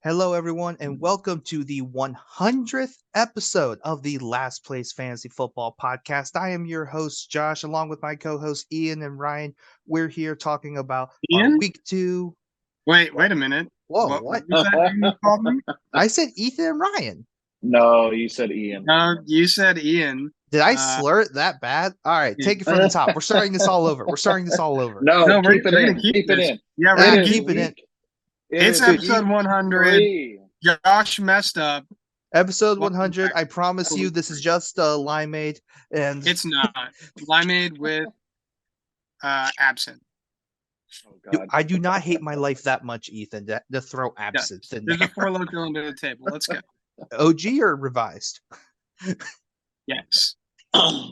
Hello, everyone, and welcome to the 100th episode of the Last Place Fantasy Football Podcast. I am your host, Josh, along with my co hosts, Ian and Ryan. We're here talking about our Ian? week two. Wait a minute. Whoa, What what? was that name you called me? I said Ethan and Ryan. No, you said Ian. No, you said Ian. Did I slur it that bad? All right, take it from the top. We're starting this all over. No, No, we're keep it gonna in. keep Keep it this. in. Yeah, we're Ah, gonna keep it in. It's episode 100. Three. Josh messed up. Episode Welcome 100. back. I promise you, this is just limeade, and It's not. Limeade with absinthe. Oh, God. I do not hate my life that much, Ethan, to throw absinthe in There's there. a four local under the table. Let's go. OG or revised? Yes.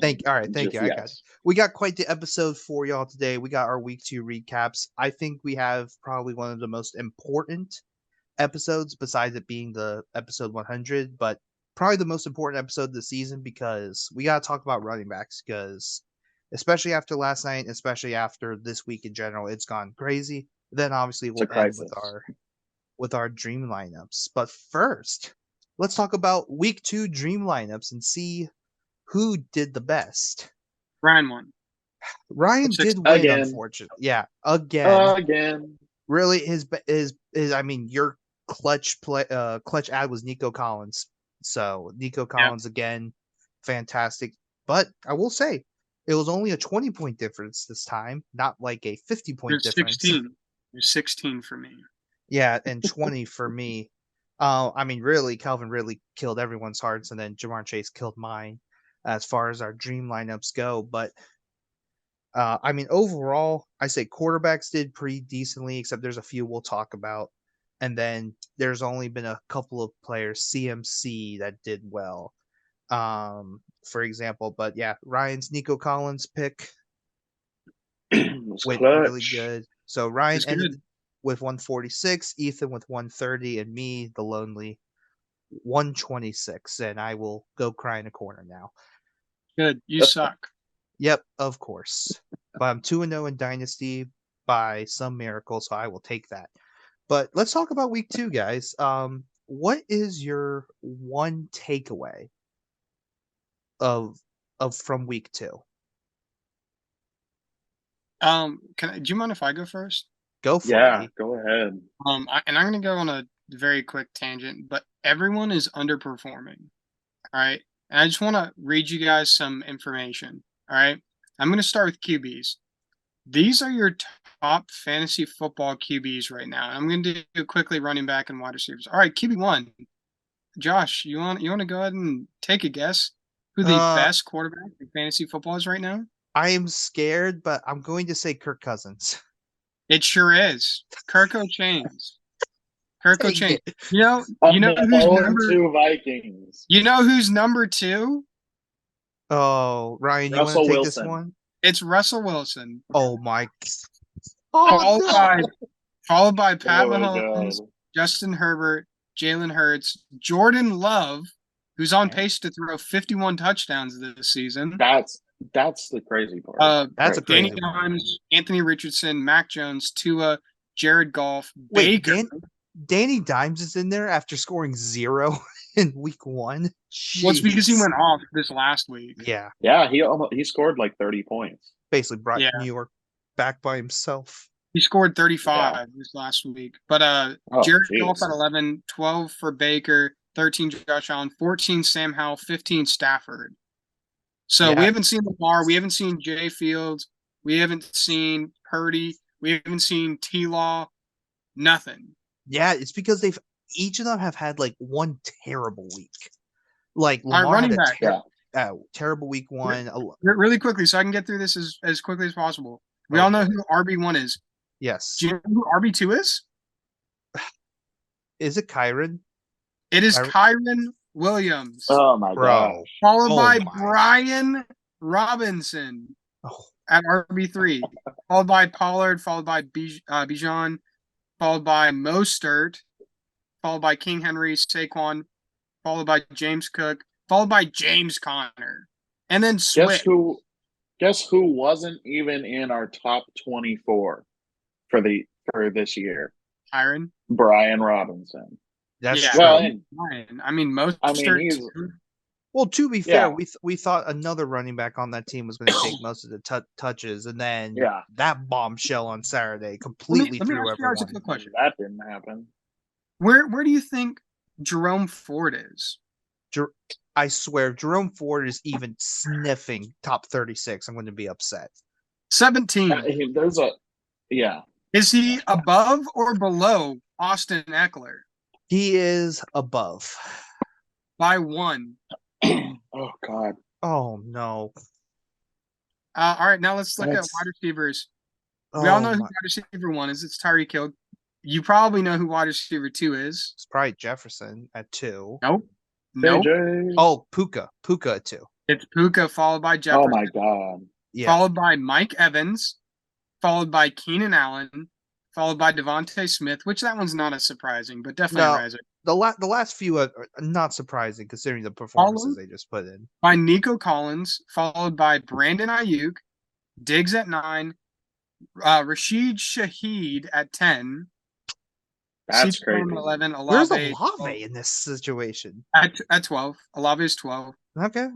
Thank you. All right, thank you. I got it. Yes. We got quite the episode for y'all today. We got our week two recaps. I think we have probably one of the most important episodes, besides it being the episode 100, but probably the most important episode of the season because we got to talk about running backs because especially after last night, especially after this week in general, it's gone crazy. Then obviously we'll It's a end crisis. with our dream lineups. But first, let's talk about week two dream lineups and see who did the best. Ryan won. Ryan Six- did win, Again. unfortunately. Yeah, again. Again. Really, his I mean, your clutch ad was Nico Collins. So Nico Collins again, fantastic. But I will say, it was only a 20-point difference this time, not like a 50-point There's difference. 16. There's 16 for me. Yeah, and 20 for me. I mean, really, Calvin really killed everyone's hearts, and then Jamar Chase killed mine as far as our dream lineups go. But I mean, overall, I say quarterbacks did pretty decently, except there's a few we'll talk about. And then there's only been a couple of players, CMC, that did well. For example, but yeah, Ryan's Nico Collins pick It's went clutch. really good. So Ryan It's ended good. with 146, Ethan with 130, and me, the lonely, 126. And I will go cry in a corner now. Good. You suck. Yep, of course. But I'm 2-0 in Dynasty by some miracle, so I will take that. But let's talk about week two, guys. What is your one takeaway of from week two? Do you mind if I go first? Go for Yeah, it. go ahead. And I'm going to go on a very quick tangent, but everyone is underperforming. All right. And I just want to read you guys some information. All right. I'm going to start with QBs. These are your top fantasy football QBs right now. I'm going to do quickly running back and wide receivers. All right. QB1. Josh, you want to go ahead and take a guess who the best quarterback in fantasy football is right now? I am scared, but I'm going to say Kirk Cousins. It sure is. Kirko Chains. Kirko Dang Chains. it. You know Of who's the number 0-2 Vikings. You know who's number 2? Oh, Ryan, you want Russell to take Wilson. this one? It's Russell Wilson. Oh my! Followed Oh, followed by Pat Oh, Mahomes, God. Justin Herbert, Jalen Hurts, Jordan Love, who's on Yeah. pace to throw 51 touchdowns this season. That's the crazy part. That's a Danny crazy one. Dimes, Anthony Richardson, Mac Jones, Tua, Jared Goff, Wait, Baker. Danny Dimes is in there after scoring 0 in week 1. Well, it's because he Jeez. went off this last week. Yeah, Yeah, he scored like 30 points. basically brought Yeah. New York back by himself. He scored 35 this last week. But Oh, Jared jeez. Goff at 11, 12 for Baker, 13 Josh Allen, 14 Sam Howell, 15 Stafford. So Yeah. we haven't seen Lamar, we haven't seen Jay Fields, we haven't seen Purdy, we haven't seen T-Law, nothing. Yeah, it's because each of them have had like one terrible week. Like All right, Lamar had running a back. terrible week 1. Really quickly, so I can get through this as quickly as possible. We Oh, all know who RB1 is. Yes. Do you know who RB2 is? Is it Kyron? It is Kyron- Kyron Williams, Oh, my Bro. gosh. followed Oh by my. Brian Robinson Oh, at RB3, followed by Pollard, followed by Bijan, followed by Mostert, followed by King Henry, Saquon, followed by James Cook, followed by James Conner, and then Swift. Guess who wasn't even in our top 24 for this year? Kyron. Brian Robinson. That's Yeah, true. Well, he's fine. I mean, most I mean, he's Well, to be Yeah. fair, we thought another running back on that team was going to take most of the touches, and then Yeah. that bombshell on Saturday let completely me threw ask you guys a everyone. quick question. that didn't happen. Where do you think Jerome Ford is? I swear, if Jerome Ford is even sniffing top 36, I'm going to be upset. 17. There's yeah. Is he above or below Austin Eckler He is above. by 1? Oh God. Oh no. All right, now let's look at That's- wide receivers. We all know who wide receiver 1 is. It's Tyreek Hill. You probably know who wide receiver 2 is. It's probably Jefferson at 2. Nope. Nope. JJ. Oh, Puka at 2. It's Puka followed by Jefferson. Oh my God. Yeah. Followed by Mike Evans, followed by Keenan Allen, followed by Devontae Smith, which that one's not as surprising, but definitely No. a riser. The last few are not surprising considering the performances they just put in. By Nico Collins, followed by Brandon Ayuk, Diggs at 9, Rashid Shaheed at 10. That's CeeDee crazy. Lamb at 11. Where's Olave Olave in this situation? at 12. Olave is 12. Okay.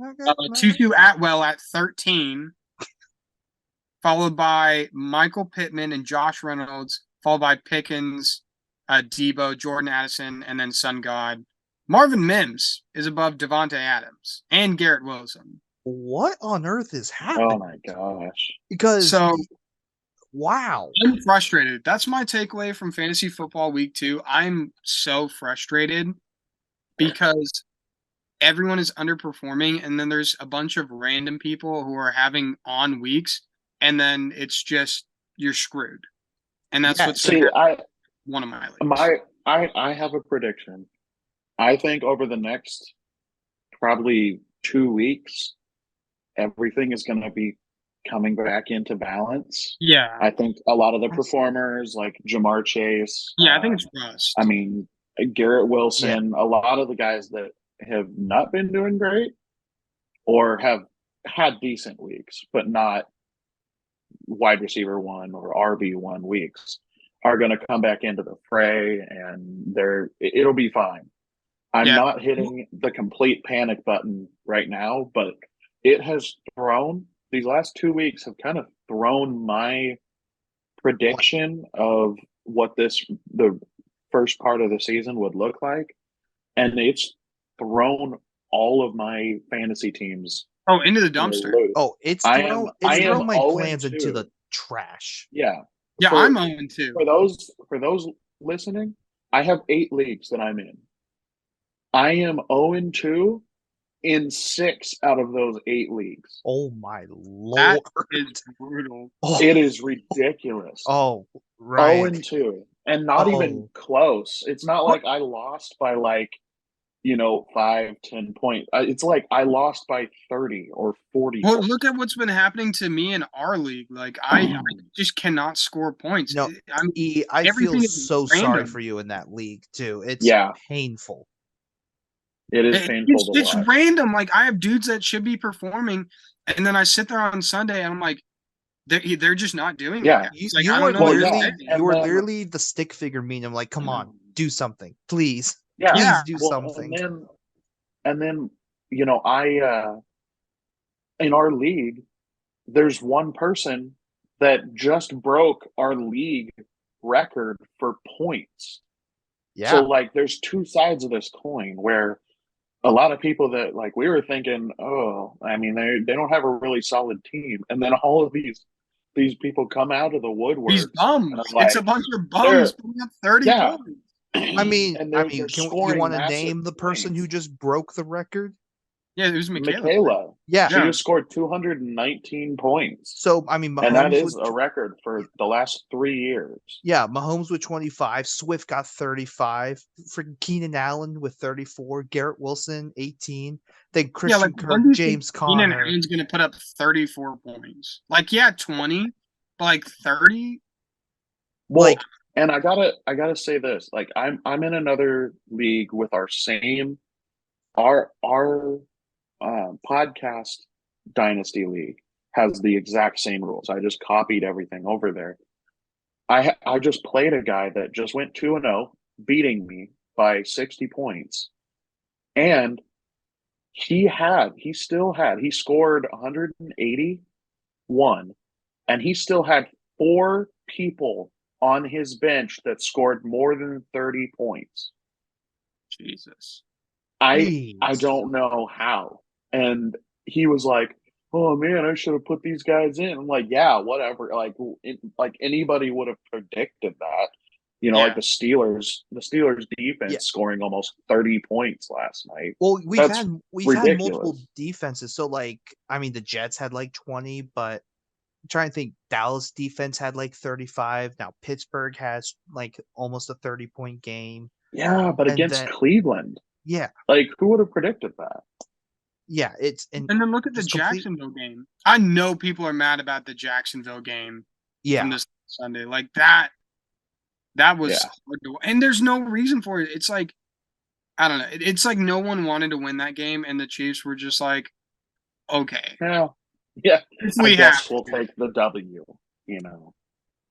Tutu Atwell at 13. Followed by Michael Pittman and Josh Reynolds, followed by Pickens, Debo, Jordan Addison, and then Sun God. Marvin Mims is above Devontae Adams and Garrett Wilson. What on earth is happening? Oh my gosh. Because So wow. I'm frustrated. That's my takeaway from Fantasy Football Week 2. I'm so frustrated because everyone is underperforming, and then there's a bunch of random people who are having on weeks, and then it's just you're screwed. And that's what's See, one of my leagues. I have a prediction. I think over the next probably 2 weeks, everything is going to be coming back into balance. Yeah. I think a lot of the performers like Jamar Chase. Yeah, I think it's Rust. I mean, Garrett Wilson, a lot of the guys that have not been doing great or have had decent weeks, but not wide receiver 1 or RB1 weeks, are going to come back into the fray, and it'll be fine. I'm not hitting the complete panic button right now, but it has these last 2 weeks have kind of thrown my prediction of what the first part of the season would look like. And it's thrown all of my fantasy teams. Into the dumpster. It's thrown my plans into the trash. Yeah. Yeah, I'm 0-2. For those listening, I have 8 leagues that I'm in. I am 0-2 in 6 out of those 8 leagues. Oh my Lord. That is brutal. It is ridiculous. Oh, right. 0-2. And not even close. It's not like I lost by 5-10 points. It's like I lost by 30 or 40. Well, look at what's been happening to me in our league. Like I just cannot score points. No, I feel so sorry for you in that league too. It's painful. It is painful. It's random. Like I have dudes that should be performing, and then I sit there on Sunday and I'm like, they're just not doing it. You were literally the stick figure meme. I'm like, come on, do something, please. Yeah, please do something. And then I in our league, there's one person that just broke our league record for points. Yeah. So there's 2 sides of this coin where a lot of people that we were thinking, they don't have a really solid team, and then all of these people come out of the woodwork. These bums. It's a bunch of bums putting up 30 points. I mean, you want to name the person who just broke the record? Yeah, it was Michaela. Yeah. She just scored 219 points. So, I mean, Mahomes and that is a record for the last 3 years. Yeah, Mahomes with 25, Swift got 35, freaking Keenan Allen with 34, Garrett Wilson 18, then Christian Kirk, James Conner. Keenan Allen's going to put up 34 points. 20, but 30. Well, and I gotta say this, I'm in another league with our podcast dynasty league has the exact same rules. I just copied everything over there. I just played a guy that just went 2-0, beating me by 60 points. And he scored 181, and he still had 4 people on his bench that scored more than 30 points. Jesus. I Jeez. don't know how. And he was like, "Oh man, I should have put these guys in." I'm like, "Yeah, whatever." Like anybody would have predicted that. Like Yeah. the Steelers defense Yeah. scoring almost 30 points last night. Well, we've That's had multiple ridiculous. defenses. So like, I mean, the Jets had like 20, but I'm trying to think. Dallas defense had like 35. Now Pittsburgh has like almost a 30-point game, Yeah, but and against then Cleveland, yeah, like who would have predicted that? yeah, it's and And then look at the just complete. Jacksonville game. I know people are mad about the Jacksonville game from Yeah, this Sunday. Like that was Yeah. hard to, and there's no reason for it. It's like, I don't know. It's like no one wanted to win that game, and the Chiefs were just like, okay, Well, yeah, if I we guess have we'll to. take the W.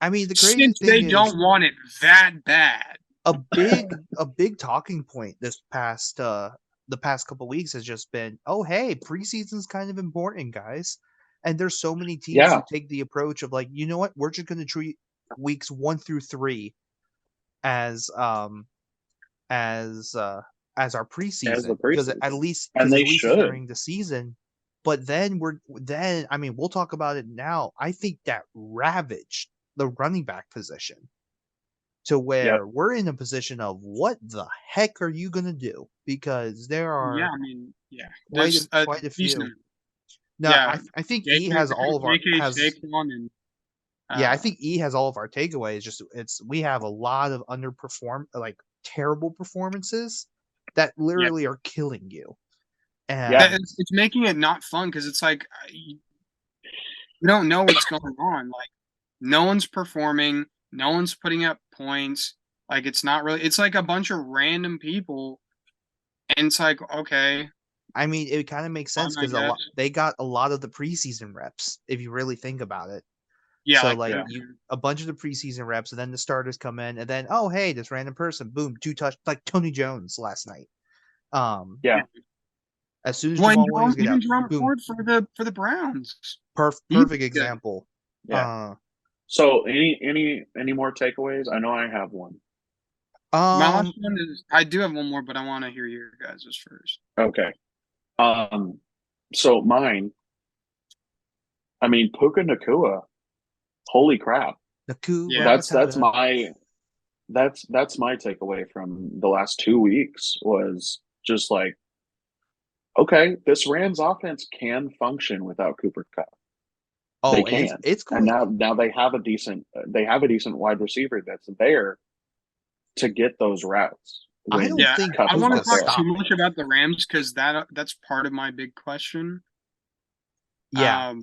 I mean the crazy Since they thing is don't want it that bad. a big talking point this past the past couple weeks has just been, oh hey, preseason's kind of important, guys. And there's so many teams Yeah, who take the approach of like, you know what, we're just going to treat weeks 1 through 3 as as uh as our as the preseason, because at preseason, least and because they at least it's should. during the season. But then I mean we'll talk about it now. I think that ravaged the running back position to Yep. where we're in a position of what the heck are you gonna do? Because there Yeah, are I mean, yeah. quite There's a a decent, few. Now yeah. I think E JK, has all of our has Saquon and yeah, I think E has all of our takeaways. Just it's we have a lot of underperform like terrible performances that yeah. literally are killing you. Yeah. And It's making it not fun because it's like you don't know what's going on. Like no one's performing, no one's putting up points. Like it's not really. It's like a bunch of random people, and it's like okay, I mean it kind of makes fun, sense I because guess. they got a lot of the preseason reps, if you really think about it. Yeah, So like like Yeah. you a bunch of the preseason reps, and then the starters come in, and then oh hey, this random person, boom, 2 touch like Tony Jones last night. Um, Yeah. as soon as well, Jamal Williams get even out, Jerome boom, Ford for the Browns. He's perfect good. example. Yeah. So any more takeaways? I know I have one. My last Um, one is I do have one more, but I want to hear your guys' first. Okay. So mine, I mean, Puka Nakua. Holy crap. Yeah. Nakua That's Matata. my takeaway from the last 2 weeks was just like, okay, this Rams offense can function without Cooper Cup. They Oh, and can. it's And going. now they have a decent wide receiver that's there to get those routes I don't when Yeah, think I Cup is want to Puka not talk there. too stopped. much about the Rams because that's part of my big question. Yeah,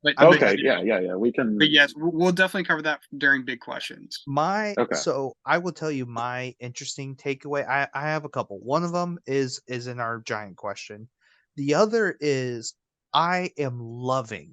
But I mean, Okay, yeah. We but can. yes, we'll definitely cover that during big questions. Okay. so I will tell you my interesting takeaway. I have a couple. One of them is in our giant question. The other is I am loving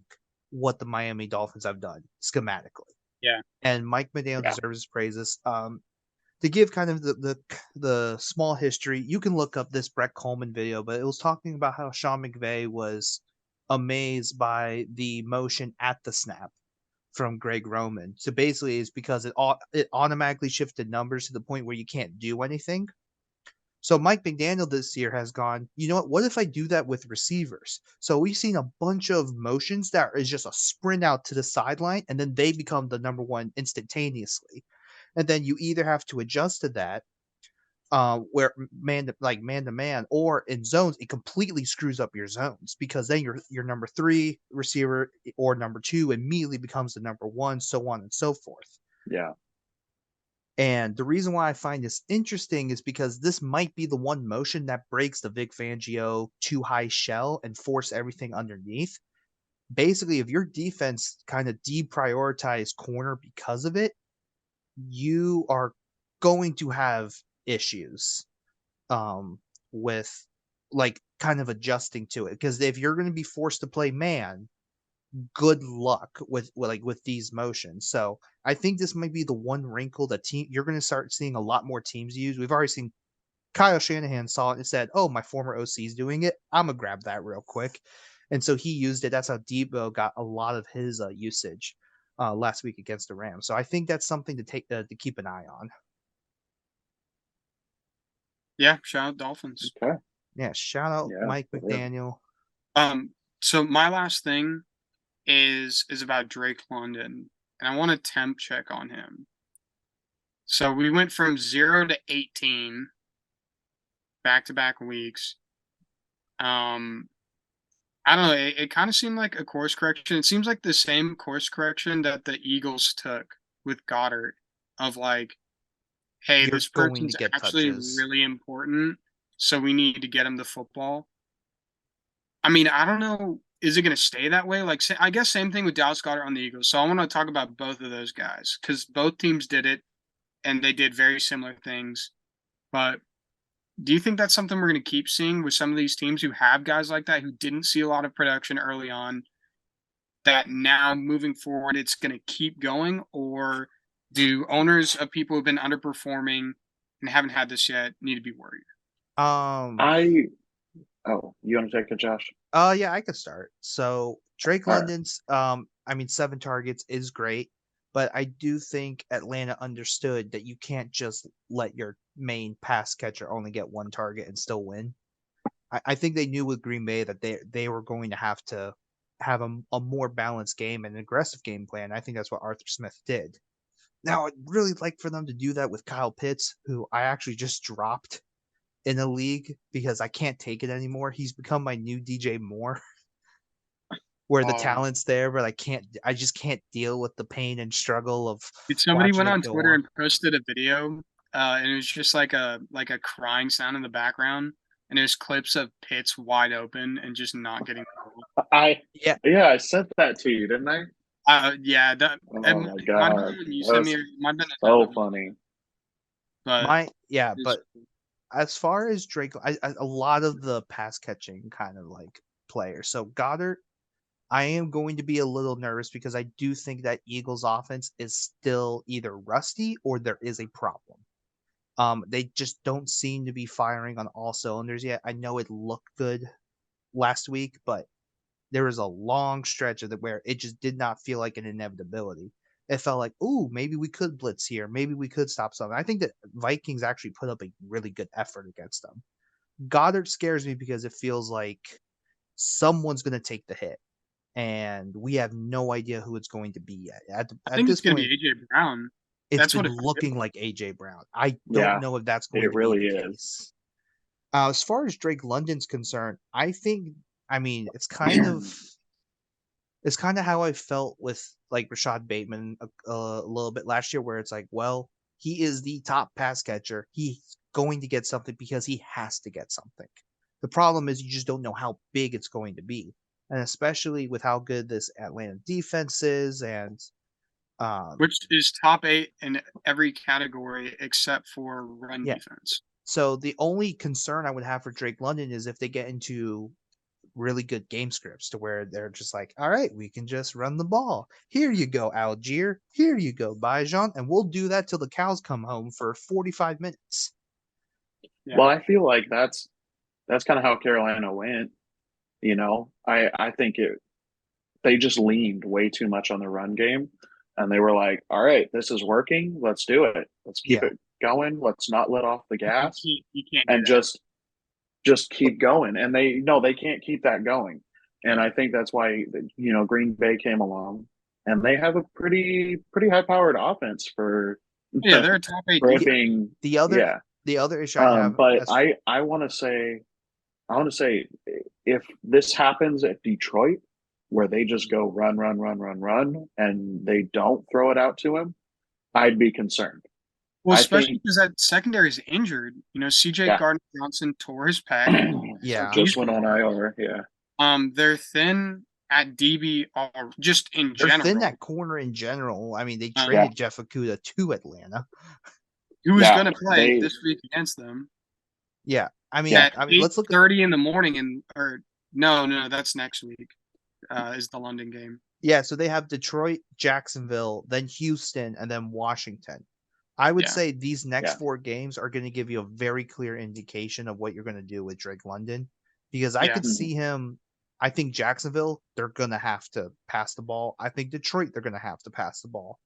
what the Miami Dolphins have done schematically, Yeah, and Mike McDaniel Yeah. deserves his praises. To give kind of the small history, you can look up this Brett Coleman video, but it was talking about how Sean McVay was amazed by the motion at the snap from Greg Roman. So basically, it's because it automatically shifted numbers to the point where you can't do anything. So Mike McDaniel this year has gone, you know what? What if I do that with receivers? So we've seen a bunch of motions that is just a sprint out to the sideline, and then they become the number one instantaneously. And then you either have to adjust to that, where man to man, or in zones, it completely screws up your zones because then your number 3 receiver or number 2 immediately becomes the number 1, so on and so forth. Yeah. And the reason why I find this interesting is because this might be the one motion that breaks the Vic Fangio too high shell and force everything underneath. Basically, if your defense kind of deprioritize corner because of it, you are going to have issues with like kind of adjusting to it, because if you're going to be forced to play man, good luck with these motions. So I think this might be the one wrinkle that team you're going to start seeing a lot more teams use. We've already seen Kyle Shanahan saw it and said, "Oh, my former OC is doing it. I'm gonna grab that real quick," and so he used it. That's how Debo got a lot of his usage last week against the Rams. So I think that's something to keep an eye on. Yeah, shout out Dolphins. Okay. Yeah, shout out Yeah, Mike for real. McDaniel. So my last thing is about Drake London, and I want to temp check on him. So we went from 0 to 18 back-to-back weeks. I don't know. It kind of seemed like a course correction. It seems like the same course correction that the Eagles took with Goddard of like, hey, You're this going to person's get actually touches. really important, so we need to get him the football. I mean, I don't know. Is it going to stay that way? Like, I guess same thing with Dallas Goddard on the Eagles. So I want to talk about both of those guys because both teams did it, and they did very similar things. But do you think that's something we're going to keep seeing with some of these teams who have guys like that who didn't see a lot of production early on, that now moving forward it's going to keep going? Or do owners of people who've been underperforming and haven't had this yet need to be worried? You want to take it, Josh? Yeah, I could start. So Drake All right. London's 7 targets is great, but I do think Atlanta understood that you can't just let your main pass catcher only get 1 target and still win. I think they knew with Green Bay that they were going to have a more balanced game and an aggressive game plan. I think that's what Arthur Smith did. Now, I'd really like for them to do that with Kyle Pitts, who I actually just dropped in a league because I can't take it anymore. He's become my new DJ Moore, where the talent's there, but I just can't deal with the pain and struggle of Somebody watching went it on go Twitter on. and posted a video, and it was just like a crying sound in the background, and there's clips of Pitts wide open and just not getting the ball. Yeah, I sent that to you, didn't I? Yeah, that Oh it my might have god, been when you sent that's me, or it might have been so another one, funny. but but as far as Drake, a lot of the pass catching kind of like players. So Goddard, I am going to be a little nervous because I do think that Eagles offense is still either rusty or there is a problem. They just don't seem to be firing on all cylinders yet. I know it looked good last week, but there was a long stretch of it where it just did not feel like an inevitability. It felt like, ooh, maybe we could blitz here. Maybe we could stop something. I think that Vikings actually put up a really good effort against them. Goddard scares me because it feels like someone's going to take the hit, and we have no idea who it's going to be yet. I think this it's going to point, be AJ Brown. it's That's been what it looking like AJ Brown. I Yeah, don't know if that's going it to be really the is. case. As far as Drake London's concerned, I mean, it's kind of how I felt with like Rashad Bateman a little bit last year, where it's like, well, he is the top pass catcher. He's going to get something because he has to get something. The problem is you just don't know how big it's going to be. And especially with how good this Atlanta defense is, and which is top 8 in every category except for run defense. So the only concern I would have for Drake London is if they get into really good game scripts to where they're just like, all right, we can just run the ball. Here you go, Algier. Here you go, Bijan. And we'll do that till the cows come home for 45 minutes. Yeah. Well, I feel like that's kind of how Carolina went. You know, I think they just leaned way too much on the run game, and they were like, all right, this is working. Let's do it. Let's keep it going. Let's not let off the gas. You can't and just keep going. And they can't keep that going. And I think that's why, Green Bay came along, and they have a pretty high powered offense for they're a top 8 being the other issue I have, but I want to say if this happens at Detroit, where they just go run, and they don't throw it out to him, I'd be concerned. Well, especially because that secondary is injured. CJ Gardner-Johnson tore his pec. Just went on IR. Yeah. They're thin at DB, just in general. They're thin at corner in general. I mean, they traded Jeff Okudah to Atlanta. Who was going to play this week against them? Yeah. I mean, let's look at 30 in the morning no, that's next week. Is the London game. Yeah, so they have Detroit, Jacksonville, then Houston, and then Washington. I would Yeah. say these next Yeah. 4 games are going to give you a very clear indication of what you're going to do with Drake London, because I Yeah. could Mhm. see him. I think Jacksonville, they're going to have to pass the ball. I think Detroit, they're going to have to pass the ball.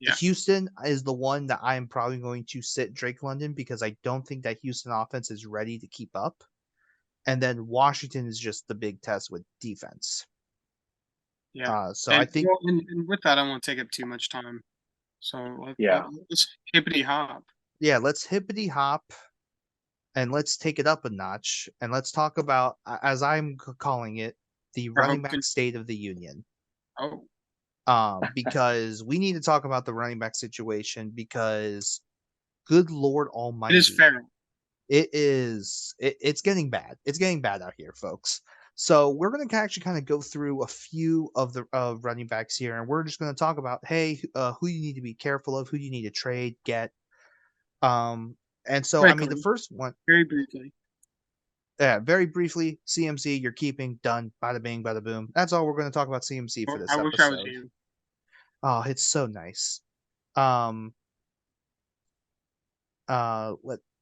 Yeah. Houston is the one that I'm probably going to sit Drake London because I don't think that Houston offense is ready to keep up. And then Washington is just the big test with defense. Yeah. So I think, And with that, I won't take up too much time. So Yeah. let's hippity hop. yeah, let's hippity hop and let's take it up a notch and let's talk about, as I'm calling it, the running back state of the union. Oh, Because we need to talk about the running back situation because, good Lord it Almighty, is fair. it's getting bad. It's getting bad out here, folks. So we're going to actually kind of go through a few of the running backs here, and we're just going to talk about, hey, who you need to be careful of, who you need to trade, get. And so, I mean, the Quickly, first one, very briefly. very briefly, CMC, you're keeping, done, bada bing, bada boom. That's all we're going to talk about CMC for this I wish I was episode. you. Oh, it's so nice.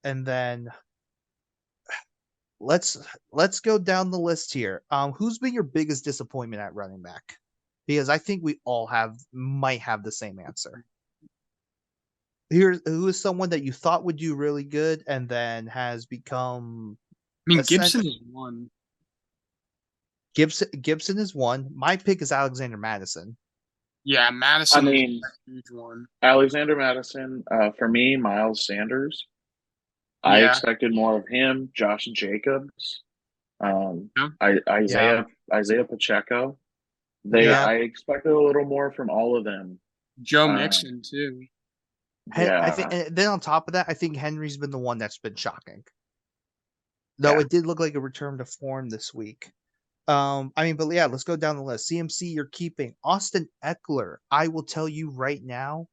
And then let's go down the list here. Who's been your biggest disappointment at running back? Because I think we all might have the same answer. Who is someone that you thought would do really good and then has become. I mean, Gibson is one. Gibson is one. My pick is Alexander Madison. Yeah, Madison I mean, is a huge one. Alexander Madison. For me, Miles Sanders. I Yeah. expected more of him. Josh Jacobs. Yeah. Isaiah Pacheco. Yeah. I expected a little more from all of them. Joe Mixon too. I think, and then on top of that, I think Henry's been the one that's been shocking. Though it did look like a return to form this week. I mean, but yeah, let's go down the list. CMC, you're keeping. Austin Eckler, I will tell you right now,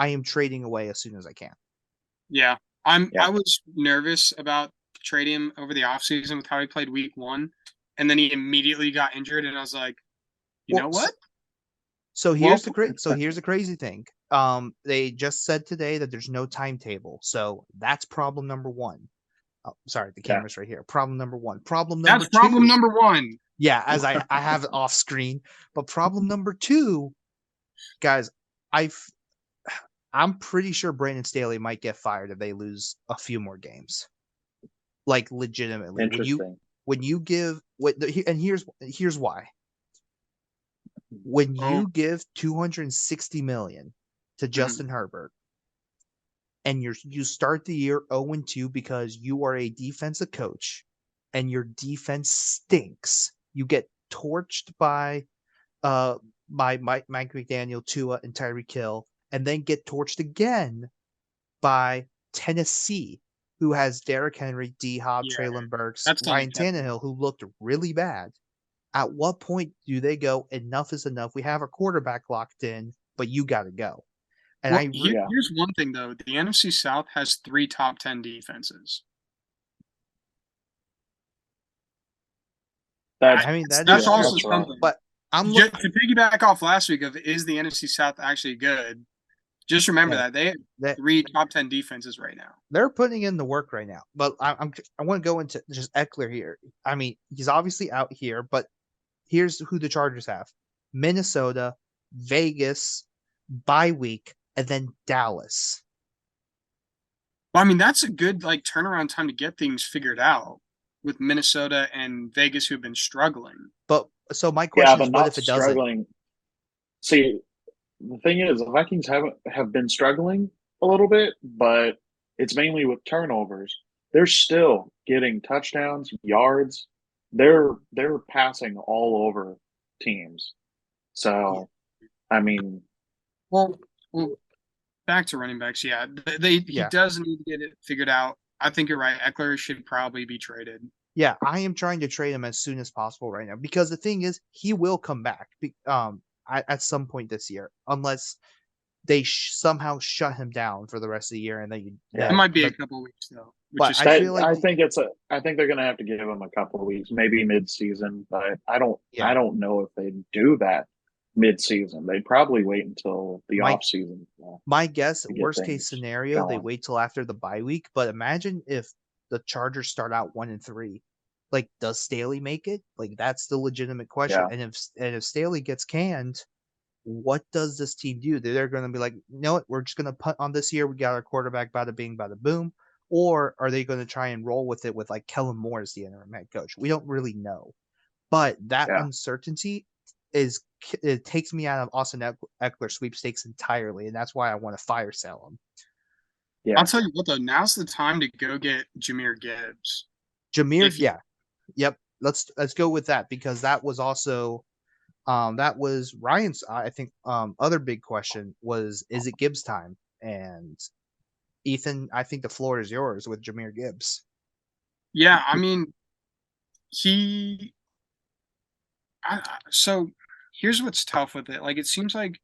I am trading away as soon as I can. Yeah. I was nervous about trading him over the offseason with how he played week 1. And then he immediately got injured, and I was like, you know what? So here's the crazy thing. They just said today that there's no timetable. So that's problem number 1. Oh, sorry, the camera's right here. Problem number 1. That's problem number 1. Yeah, as I have it off screen. But problem number 2, guys, I'm pretty sure Brandon Staley might get fired if they lose a few more games. Like, legitimately. Interesting. When you give and here's why. When you give $260 million to Justin Herbert and you start the year 0-2 because you are a defensive coach and your defense stinks, you get torched by Mike McDaniel, Tua, and Tyreek Hill, and then get torched again by Tennessee, who has Derrick Henry, D-Hop, Treylon Burks, Ryan Tannehill, who looked really bad. At what point do they go, enough is enough? We have our quarterback locked in, but you got to go. And here's one thing, though. The NFC South has 3 top 10 defenses. That's also something. But I'm to piggyback off last week of, is the NFC South actually good? Just remember that they have 3 top 10 defenses right now. They're putting in the work right now. But I want to go into just Eckler here. I mean, he's obviously out here, but here's who the Chargers have: Minnesota, Vegas, bye week, and then Dallas. Well, I mean, that's a good turnaround time to get things figured out with Minnesota and Vegas, who've been struggling. But so my question is, what if it doesn't? See, the thing is, the Vikings have been struggling a little bit, but it's mainly with turnovers. They're still getting touchdowns, yards. They're passing all over teams. So, I mean, well, back to running backs. Yeah, he does need to get it figured out. I think you're right. Eckler should probably be traded. Yeah, I am trying to trade him as soon as possible right now because the thing is, he will come back. At some point this year, unless they somehow shut him down for the rest of the year, and then it might be a couple of weeks though. But I think they're going to have to give him a couple of weeks, maybe mid-season. But I don't know if they do that. mid-season. They'd probably wait until the My off season my guess, to get worst case things scenario, they going. wait till after the bye week. But imagine if the Chargers start out 1-3. Like, does Staley make it? Like, that's the legitimate question. Yeah. And if Staley gets canned, what does this team do? They're going to be like, you know what? We're just going to punt on this year. We got our quarterback, bada bing, bada boom. Or are they going to try and roll with it with like Kellen Moore as the interim head coach? We don't really know. But that Yeah. uncertainty it takes me out of Austin Eckler sweepstakes entirely, and that's why I want to fire sell him. Yeah. I'll tell you what though, now's the time to go get Jahmyr Gibbs. Jahmyr, yeah. Yep. Let's go with that, because that was also that was Ryan's I think other big question was, is it Gibbs time? And Ethan, I think the floor is yours with Jahmyr Gibbs. Yeah, I mean, so here's what's tough with it. Like, it seems like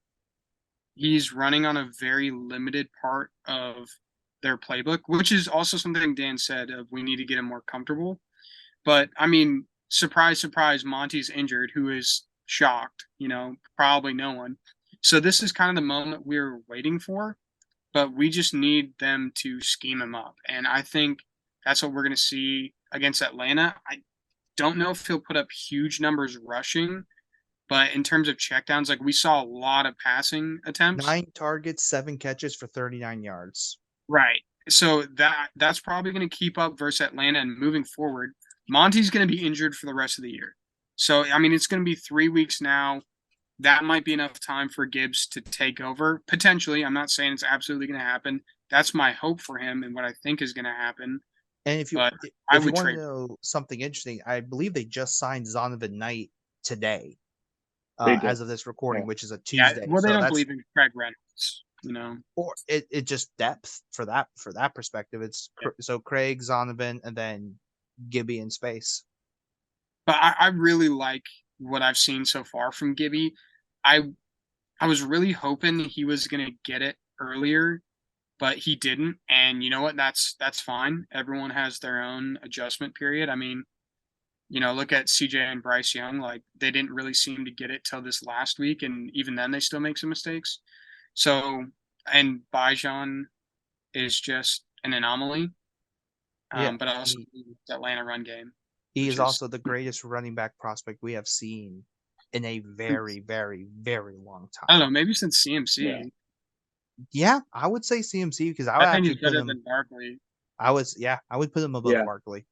he's running on a very limited part of their playbook, which is also something Dan said of we need to get him more comfortable. But I mean, surprise, surprise, Monty's injured, who is shocked, probably no one. So this is kind of the moment we're waiting for, but we just need them to scheme him up. And I think that's what we're going to see against Atlanta. I don't know if he'll put up huge numbers rushing, but in terms of checkdowns, like we saw a lot of passing attempts. 9 targets, 7 catches for 39 yards. Right. So that's probably going to keep up versus Atlanta. And moving forward, Monty's going to be injured for the rest of the year. So, I mean, it's going to be 3 weeks now. That might be enough time for Gibbs to take over. Potentially. I'm not saying it's absolutely going to happen. That's my hope for him and what I think is going to happen. And if you want to know something interesting, I believe they just signed Zonovan Knight today, as of this recording, which is a Tuesday. Yeah, well, they don't believe in Craig Reynolds, Or it just depth for that perspective. It's so Craig, Zonovan, and then Gibby in space. But I really like what I've seen so far from Gibby. I was really hoping he was going to get it earlier, but he didn't. And you know what? That's fine. Everyone has their own adjustment period. I mean, look at CJ and Bryce Young. Like, they didn't really seem to get it till this last week, and even then they still make some mistakes. So, and Bijan is just an anomaly. But also the Atlanta run game. He is also the greatest running back prospect we have seen in a very, very, very long time. I don't know, maybe since CMC. Yeah, I would say CMC, because I would think actually he's better than Barkley. I would put him above Barkley.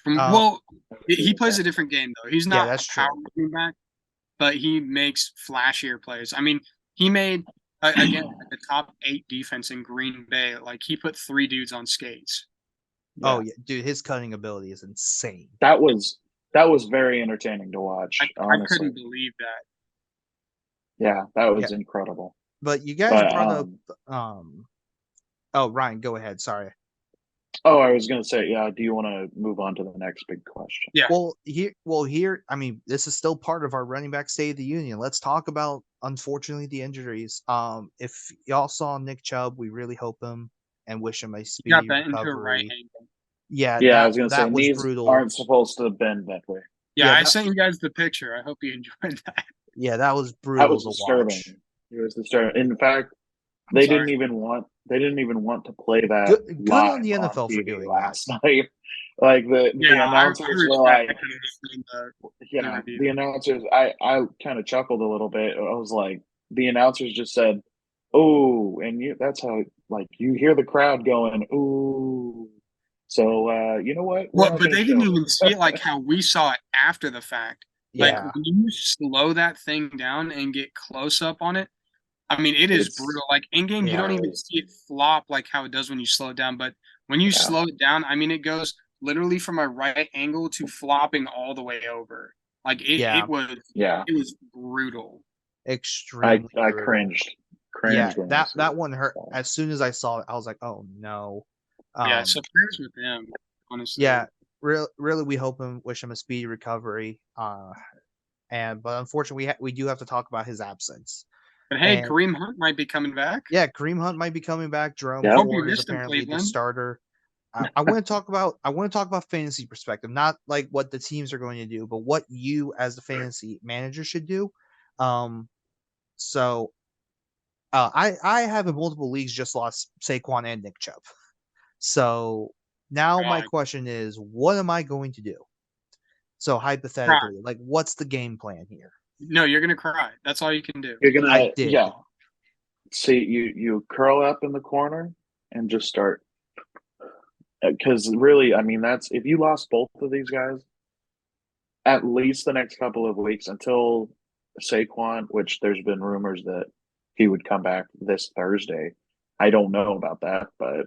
Well, he plays a different game though. He's not a power running back, but he makes flashier plays. I mean, he made again the top 8 defense in Green Bay. Like, he put 3 dudes on skates. Yeah. Oh yeah, dude, his cutting ability is insane. That was very entertaining to watch. I couldn't believe that. Yeah, that was incredible. But you guys brought up oh, Ryan, go ahead. Sorry. Oh, I was going to say, do you want to move on to the next big question? Yeah. Well, here, I mean, this is still part of our running back State of the Union. Let's talk about, unfortunately, the injuries. If y'all saw Nick Chubb, we really hope him and wish him a speedy recovery. Yeah, I was going to say, knees brutal. Aren't supposed to bend that way. Yeah, I sent you guys the picture. I hope you enjoyed that. Yeah, that was brutal. That was disturbing. It was disturbing. In fact, they didn't even want to play that. Good on the NFL for doing last night. Like the announcers were like, the announcers. I kind of chuckled a little bit. I was like, the announcers just said, "Oh," and that's how you hear the crowd going, "Ooh." So you know what? Well, but they didn't even see it like how we saw it after the fact. Like, when you slow that thing down and get close up on it, I mean, it is brutal. Like, in game, you don't even see it flop like how it does when you slow it down. But when you slow it down, I mean, it goes literally from a right angle to flopping all the way over. Like, it was brutal. Extremely. I cringed. That one hurt. As soon as I saw it, I was like, oh no. So prayers with them, honestly. Yeah, really, we wish him a speedy recovery. But unfortunately, we do have to talk about his absence. But hey, Kareem Hunt might be coming back. Yeah, Kareem Hunt might be coming back. Jerome Ford is apparently the starter. I want to talk about fantasy perspective, not like what the teams are going to do, but what you as the fantasy manager should do. So I have in multiple leagues just lost Saquon and Nick Chubb. So now my God. question is, what am I going to do? So Cry. hypothetically, like, what's the game plan here? No, you're gonna cry. That's all you can do. You're I gonna, did. yeah. See, you curl up in the corner and just start. Because really, I mean, that's if you lost both of these guys, at least the next couple of weeks until Saquon, which there's been rumors that he would come back this Thursday. I don't know about that, but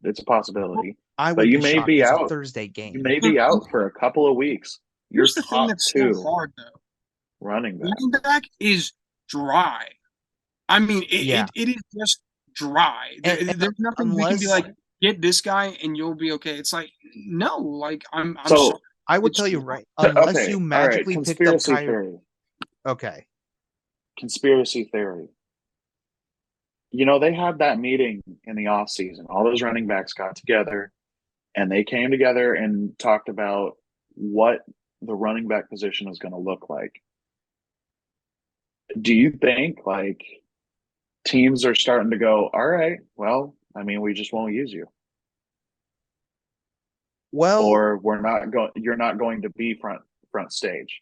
it's a possibility. I But would you be may shocked. be It's a out. Thursday You game. may be out for a couple of weeks. Your Here's the thing top that's so two hard though. running back. Running back is dry. I mean, Yeah. it is just dry. And There's nothing we can be unless like, get this guy and you'll be okay. It's like, no, like I'm So sorry. I would It's tell you dry. right, unless okay, you all right. magically picked up Conspiracy Kyrie. theory. Okay. Conspiracy theory. You know, they had that meeting in the off season. All those running backs got together and they came together and talked about what the running back position is going to look like. Do you think like teams are starting to go, all right, well, I mean, we just won't use you, Well, or you're not going to be front stage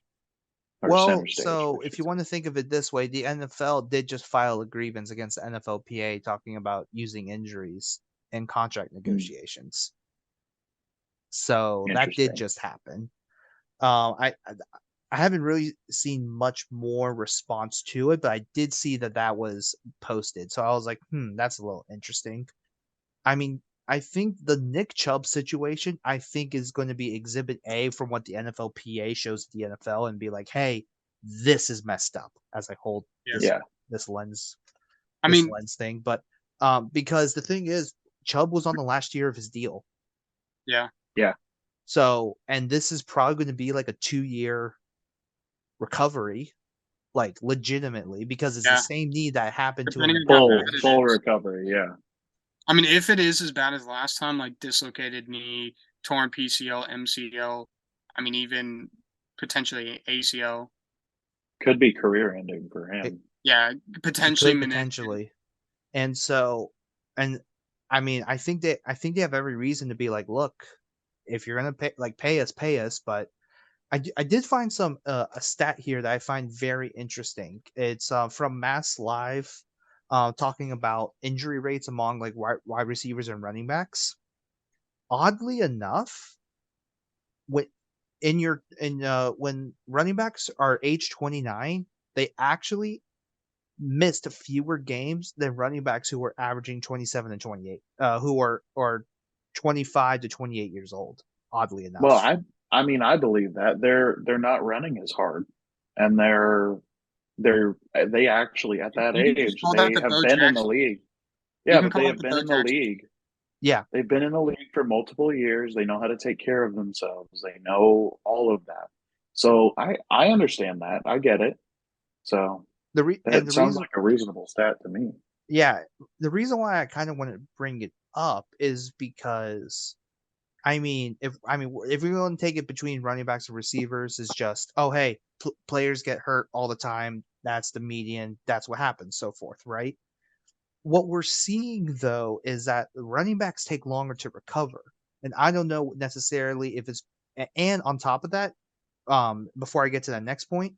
or center stage. so if you want to think of it this way, the NFL did just file a grievance against the NFLPA talking about using injuries in contract negotiations. So that did Interesting. just happen. I haven't really seen much more response to it, but I did see that was posted. So I was like, that's a little interesting. I mean, I think the Nick Chubb situation, I think, is going to be exhibit A from what the NFLPA shows the NFL and be like, hey, this is messed up as I hold Yeah. Yeah. this lens I mean, lens thing. But because the thing is, Chubb was on the last year of his deal. yeah. Yeah. So, and this is probably going to be like a 2-year recovery, like legitimately, because it's Yeah. the same knee that happened to him. Depending on how bad it Full is. recovery. Yeah. I mean, if it is as bad as last time, like dislocated knee, torn PCL, MCL, I mean, even potentially ACL. Could be career ending for him. Yeah, potentially meniscus. Potentially. And so, and I mean, I think they have every reason to be like, look, if you're gonna pay us. But I did find some a stat here that I find very interesting. It's from Mass Live, talking about injury rates among like wide receivers and running backs. Oddly enough, when when running backs are age 29, they actually missed fewer games than running backs who were averaging 27 and 28, who are 25 to 28 years old. Oddly enough. Well, I mean, I believe that they're not running as hard, and they actually at that You can age call they that the have Bo been in the Jackson. league. You Yeah, can but call they it have the been Bo in the Jackson. league. Yeah, They've been in the league for multiple years. They know how to take care of themselves. They know all of that. So I understand that. I get it. So that sounds like a reasonable stat to me. Yeah, the reason why I kind of want to bring it up is because I mean, if we're going to take it between running backs and receivers, is just, oh hey, players get hurt all the time. That's the median. That's what happens. So forth, right? What we're seeing though is that the running backs take longer to recover, and I don't know necessarily if it's. And on top of that, before I get to that next point,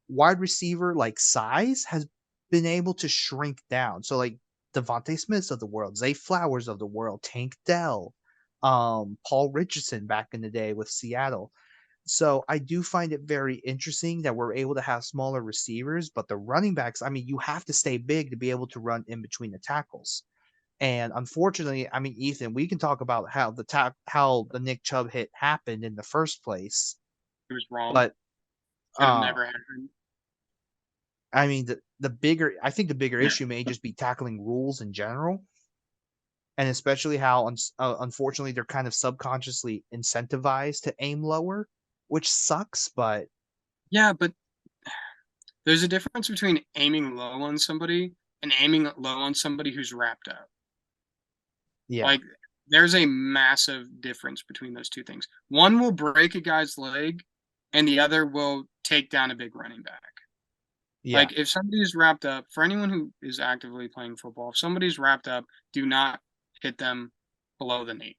wide receiver like size has been able to shrink down. So like Devontae Smiths of the world, Zay Flowers of the world, Tank Dell, Paul Richardson back in the day with Seattle. So I do find it very interesting that we're able to have smaller receivers, but the running backs, I mean, you have to stay big to be able to run in between the tackles. And unfortunately, I mean, Ethan, we can talk about how the Nick Chubb hit happened in the first place, It was wrong. but Should have never happened. I mean, I think the bigger issue may just be tackling rules in general, and especially how unfortunately they're kind of subconsciously incentivized to aim lower, which sucks. But yeah, but there's a difference between aiming low on somebody and aiming low on somebody who's wrapped up. Yeah, like there's a massive difference between those two things. One will break a guy's leg, and the other will take down a big running back. Yeah. Like if somebody's wrapped up, for anyone who is actively playing football, if somebody's wrapped up, do not hit them below the knee.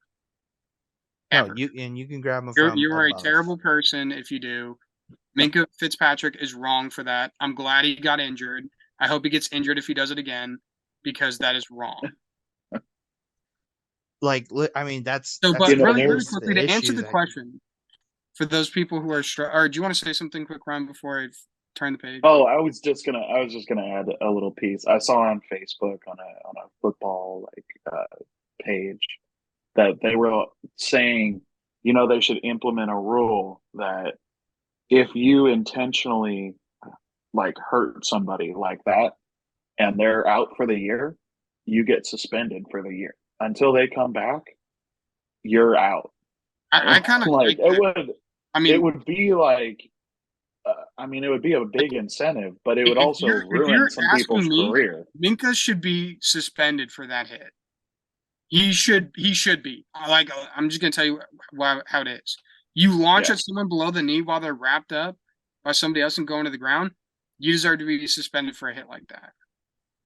No, Ever. you can grab them You're from you are a above. terrible person if you do. Minka Fitzpatrick is wrong for that. I'm glad he got injured. I hope he gets injured if he does it again, because that is wrong. Like, I mean, that's So, that's but know, really, really there's quickly the to answer issues. the question, for those people who are or do you want to say something quick, Ryan, before I turn the page? Oh, I was just gonna add a little piece. I saw on Facebook on a football page that they were saying, they should implement a rule that if you intentionally like hurt somebody like that and they're out for the year, you get suspended for the year until they come back. You're out. I kind of like like that. I it mean, would be like it would be a big incentive, but it would if also you're ruin some asking people's me, career. Minka should be suspended for that hit. He should be. Like I'm just gonna tell you how it is. You launch Yeah. at someone below the knee while they're wrapped up by somebody else and going to the ground. You deserve to be suspended for a hit like that.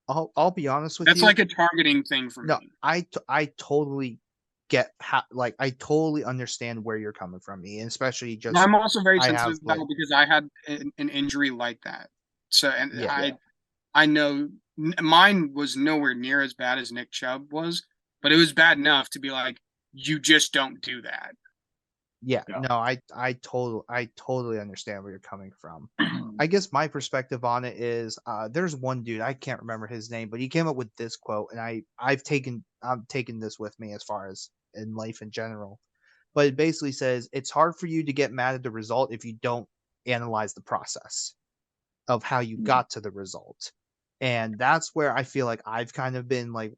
I'll be honest with That's you. like a targeting thing for No, me. I totally get how, like, I totally understand where you're coming from, me, and especially just I'm also very I have sensitive about it because I had an injury like that. So, and Yeah. I know mine was nowhere near as bad as Nick Chubb was, but it was bad enough to be like, you just don't do that. Yeah, Yeah. no, I totally understand where you're coming from. I guess my perspective on it is, there's one dude, I can't remember his name, but he came up with this quote, and I'm taking this with me as far as in life in general. But it basically says it's hard for you to get mad at the result if you don't analyze the process of how you got to the result. And that's where I feel like I've kind of been like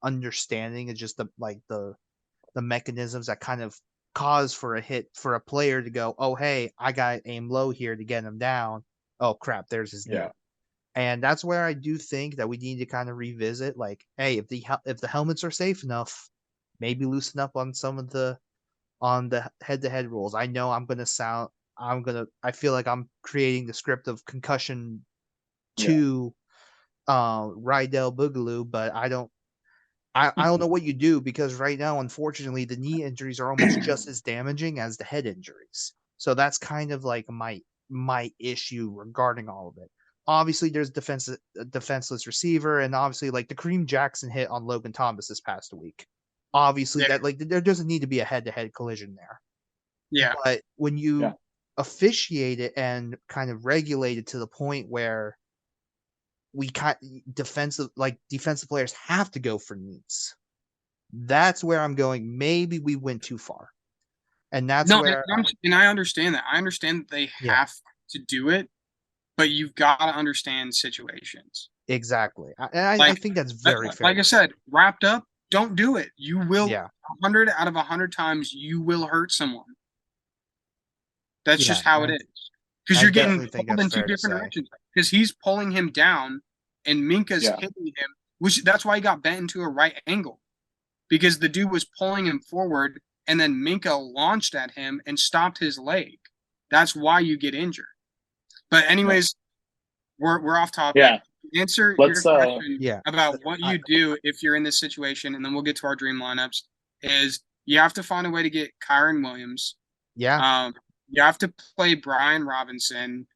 understanding it's just the mechanisms that kind of cause for a hit for a player to go, oh hey, I got aim low here to get him down. Oh crap, there's his knee. Yeah. And that's where I do think that we need to kind of revisit, like, hey, if the helmets are safe enough, maybe loosen up on some of the on the head-to-head rules. I know I feel like I'm creating the script of concussion Yeah. to Rydell Boogaloo, but I don't know what you do, because right now, unfortunately, the knee injuries are almost just as damaging as the head injuries. So that's kind of like my issue regarding all of it. Obviously, there's defenseless receiver, and obviously, like the Kareem Jackson hit on Logan Thomas this past week. Obviously, Yeah. that, like, there doesn't need to be a head-to-head collision there. Yeah. But when you Yeah. officiate it and kind of regulate it to the point where defensive players have to go for knees, that's where I'm going. Maybe we went too far, and that's No, where and I understand that. I understand that they yeah, have to do it, but you've got to understand situations. exactly. I Like, think that's very fair. like I said, wrapped up, don't do it. You will, Yeah. 100 out of 100 times, you will hurt someone. That's Yeah, just how it I- is. Because I you're getting definitely think pulled that's in two fair to different say. directions. Because he's pulling him down, and Minka's Yeah. hitting him, which that's why he got bent into a right angle. Because the dude was pulling him forward, and then Minka launched at him and stopped his leg. That's why you get injured. But anyways, we're off topic. Yeah. Answer Let's your question Yeah. about what you do if you're in this situation, and then we'll get to our dream lineups. Is you have to find a way to get Kyron Williams. Yeah. You have to play Brian Robinson.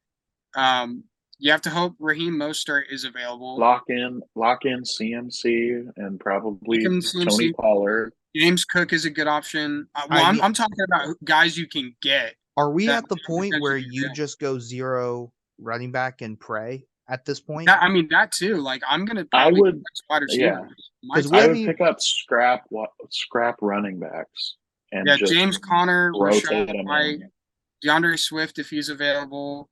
You have to hope Raheem Mostert is available. lock in CMC and probably Tony Pollard. James Cook is a good option. I'm talking about guys you can get. Are we that at the point potentially where be you good. just go zero running back and pray at this point? I mean that too. Like I'm gonna I probably would, wide receivers. Because I would pick up scrap running backs and yeah, just James Conner, rotate Rashad them White, in. DeAndre Swift if he's available.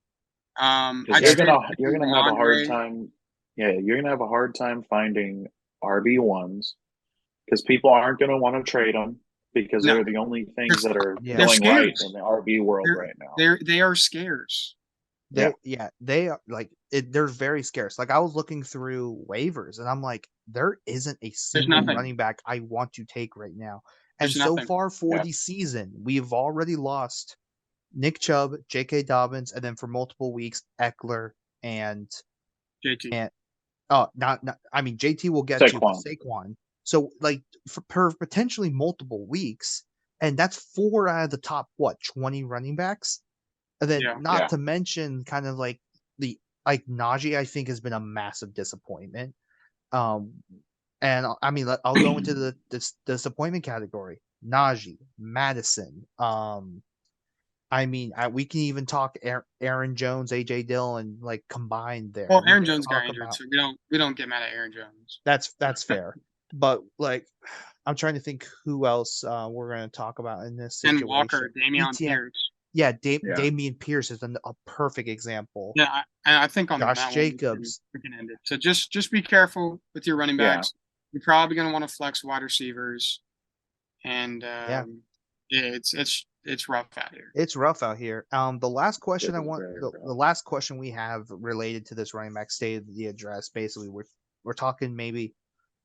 Because you're gonna have a hard time. Yeah, you're gonna have a hard time finding RB1s because people aren't gonna want to trade them because they're the only things that are going right in the RB world right now. They are scarce. They are they're very scarce. Like I was looking through waivers and I'm like, there isn't a single running back I want to take right now. And so far for the season, we've already lost Nick Chubb, J.K. Dobbins, and then for multiple weeks, Eckler and JT. not I mean JT will get you, but Saquon. Saquon. So like per potentially multiple weeks, and that's 4 out of the top 20 running backs. And then Yeah. not Yeah. to mention kind of like Najee, I think has been a massive disappointment. And I mean I'll go into the disappointment category. Najee, Madison, I mean, we can even talk Aaron Jones, AJ Dillon, like combined there. Well, We Aaron can Jones got talk injured, about so we don't get mad at Aaron Jones. that's fair, but like I'm trying to think who else we're going to talk about in this And situation. Walker, Dameon ETN, Pierce. yeah, Yeah. Damian Pierce is a perfect example. Yeah, I think on Josh that Jacobs. one we can end it. So just be careful with your running Yeah. backs. You're probably going to want to flex wide receivers, and Yeah. it's rough out here. It's rough out here. The last question It I is want, very the rough. last question we have related to this running back state of the address, basically, we're talking maybe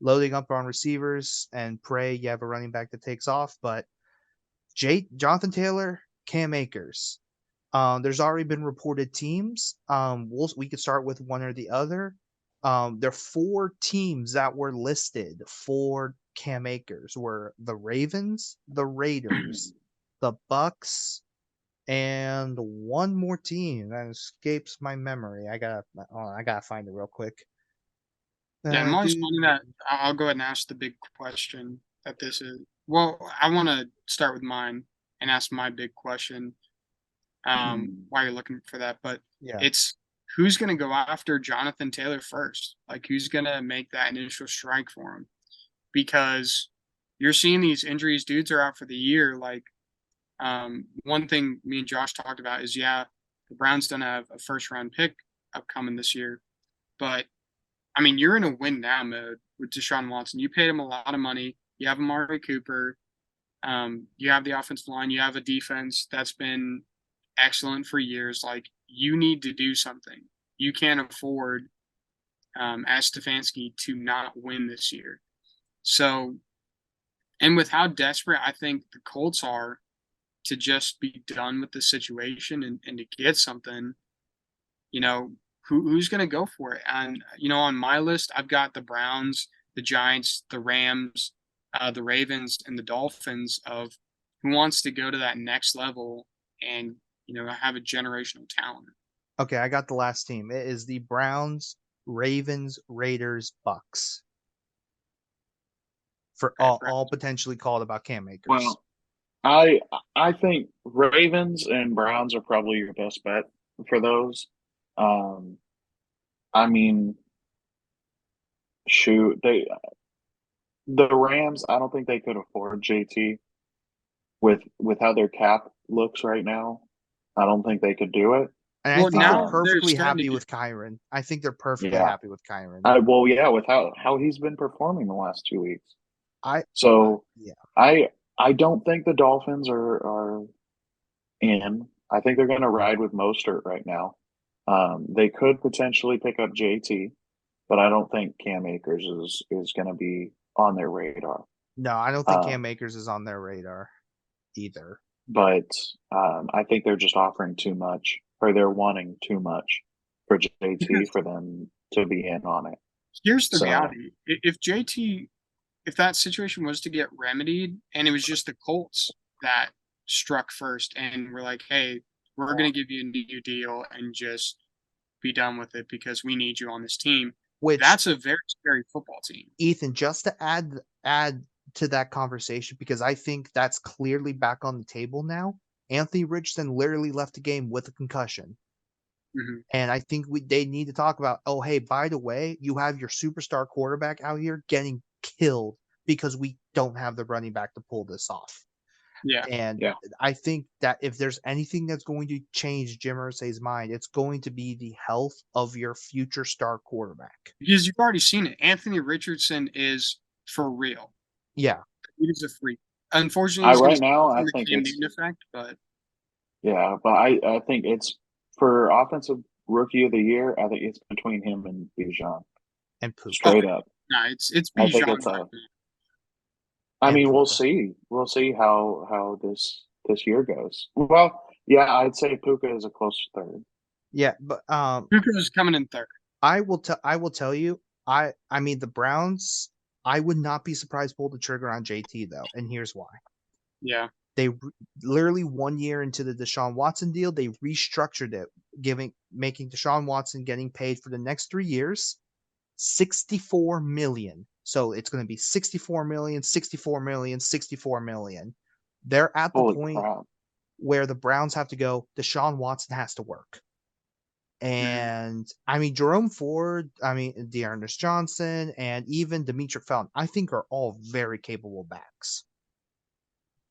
loading up on receivers and pray you have a running back that takes off. But Jonathan Taylor, Cam Akers. There's already been reported teams. We could start with one or the other. There are 4 teams that were listed for Cam Akers were the Ravens, the Raiders, the Bucks, and one more team that escapes my memory. I gotta find it real quick. Yeah, I'm always Dude, finding that. I'll go ahead and ask the big question that this is. Well, I want to start with mine and ask my big question. While you're looking for that, but yeah, it's who's going to go after Jonathan Taylor first? Like, who's going to make that initial strike for him? Because you're seeing these injuries, dudes are out for the year. Like, one thing me and Josh talked about is, yeah, the Browns don't have a first round pick upcoming this year, but I mean, you're in a win now mode with Deshaun Watson. You paid him a lot of money. You have Amari Cooper. You have the offensive line. You have a defense that's been excellent for years. Like, you need to do something. You can't afford, as Stefanski, to not win this year. So, and with how desperate I think the Colts are to just be done with the situation and to get something, you know, who's going to go for it? And, on my list, I've got the Browns, the Giants, the Rams, the Ravens, and the Dolphins of who wants to go to that next level and, have a generational talent. okay, I got the last team. It is the Browns, Ravens, Raiders, Bucks. For all potentially called about Cam Akers. Well, I think Ravens and Browns are probably your best bet for those. I mean, shoot, the Rams. I don't think they could afford JT with how their cap looks right now. I don't think they could do it. And Well, I think now they're perfectly starting happy to with Kyron. I think they're perfectly Yeah. happy with Kyron. Well, yeah, with how he's been performing the last 2 weeks. Yeah. I don't think the Dolphins are in. I think they're going to ride with Mostert right now. They could potentially pick up JT, but I don't think Cam Akers is going to be on their radar. No, I don't think Cam Akers is on their radar either. But I think they're just offering too much, or they're wanting too much for JT for them to be in on it. Here's the reality. If that situation was to get remedied and it was just the Colts that struck first and we're like, hey, we're going to give you a new deal and just be done with it because we need you on this team. That's a very scary football team. Ethan, just to add to that conversation, because I think that's clearly back on the table now. Anthony Richardson literally left the game with a concussion. Mm-hmm. And I think they need to talk about, oh, hey, by the way, you have your superstar quarterback out here getting killed because we don't have the running back to pull this off. Yeah. And I think that if there's anything that's going to change Jim Irsay's mind, it's going to be the health of your future star quarterback. Because you've already seen it. Anthony Richardson is for real. Yeah. He is a freak. Unfortunately, right now, I think it's effect, but yeah, but I think it's for offensive rookie of the year. I think it's between him and Bijan. And Puka. Straight up. No, it's Bijan. I mean, we'll see. We'll see how this year goes. Well, yeah, I'd say Puka is a close third. Yeah, but Puka's coming in third. I will tell you, I mean the Browns. I would not be surprised pull the trigger on JT though, and here's why. Yeah. They literally 1 year into the Deshaun Watson deal, they restructured it, making Deshaun Watson getting paid for the next 3 years 64 million. So it's going to be 64 million, 64 million, 64 million. They're at the Holy point crap! where the Browns have to go, Deshaun Watson has to work. Mhm. And I mean, Jerome Ford, I mean, Dearness Johnson, and even Demetric Felton, I think are all very capable backs.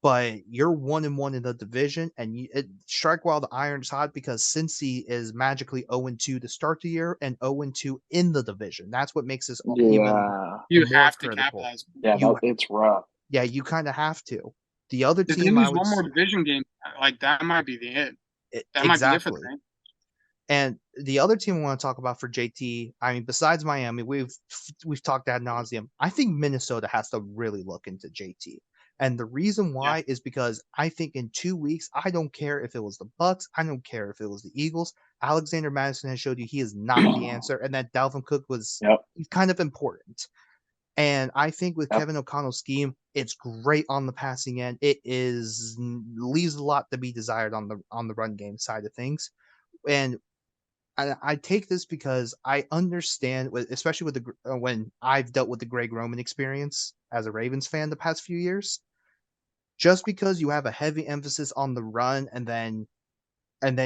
But you're 1-1 in the division, and strike while the iron's hot because Cincy is magically 0-2 to start the year and 0-2 in the division. That's what makes this even Yeah, You more have to critical. capitalize. yeah, You, it's rough. yeah, you kind of have to. The other If they team, I lose would one more division game, like that might be the end. That might be it for exactly. them. And the other team I want to talk about for JT, I mean, besides Miami, we've talked ad nauseum. I think Minnesota has to really look into JT. And the reason Yeah. why is because I think in 2 weeks, I don't care if it was the Bucks, I don't care if it was the Eagles. Alexander Madison has showed you he is not the answer, and that Dalvin Cook was Yep, kind of important. And I think with yep. Kevin O'Connell's scheme, it's great on the passing end. It leaves a lot to be desired on the run game side of things. And I take this because I understand, especially with when I've dealt with the Greg Roman experience as a Ravens fan the past few years. Just because you have a heavy emphasis on the run and then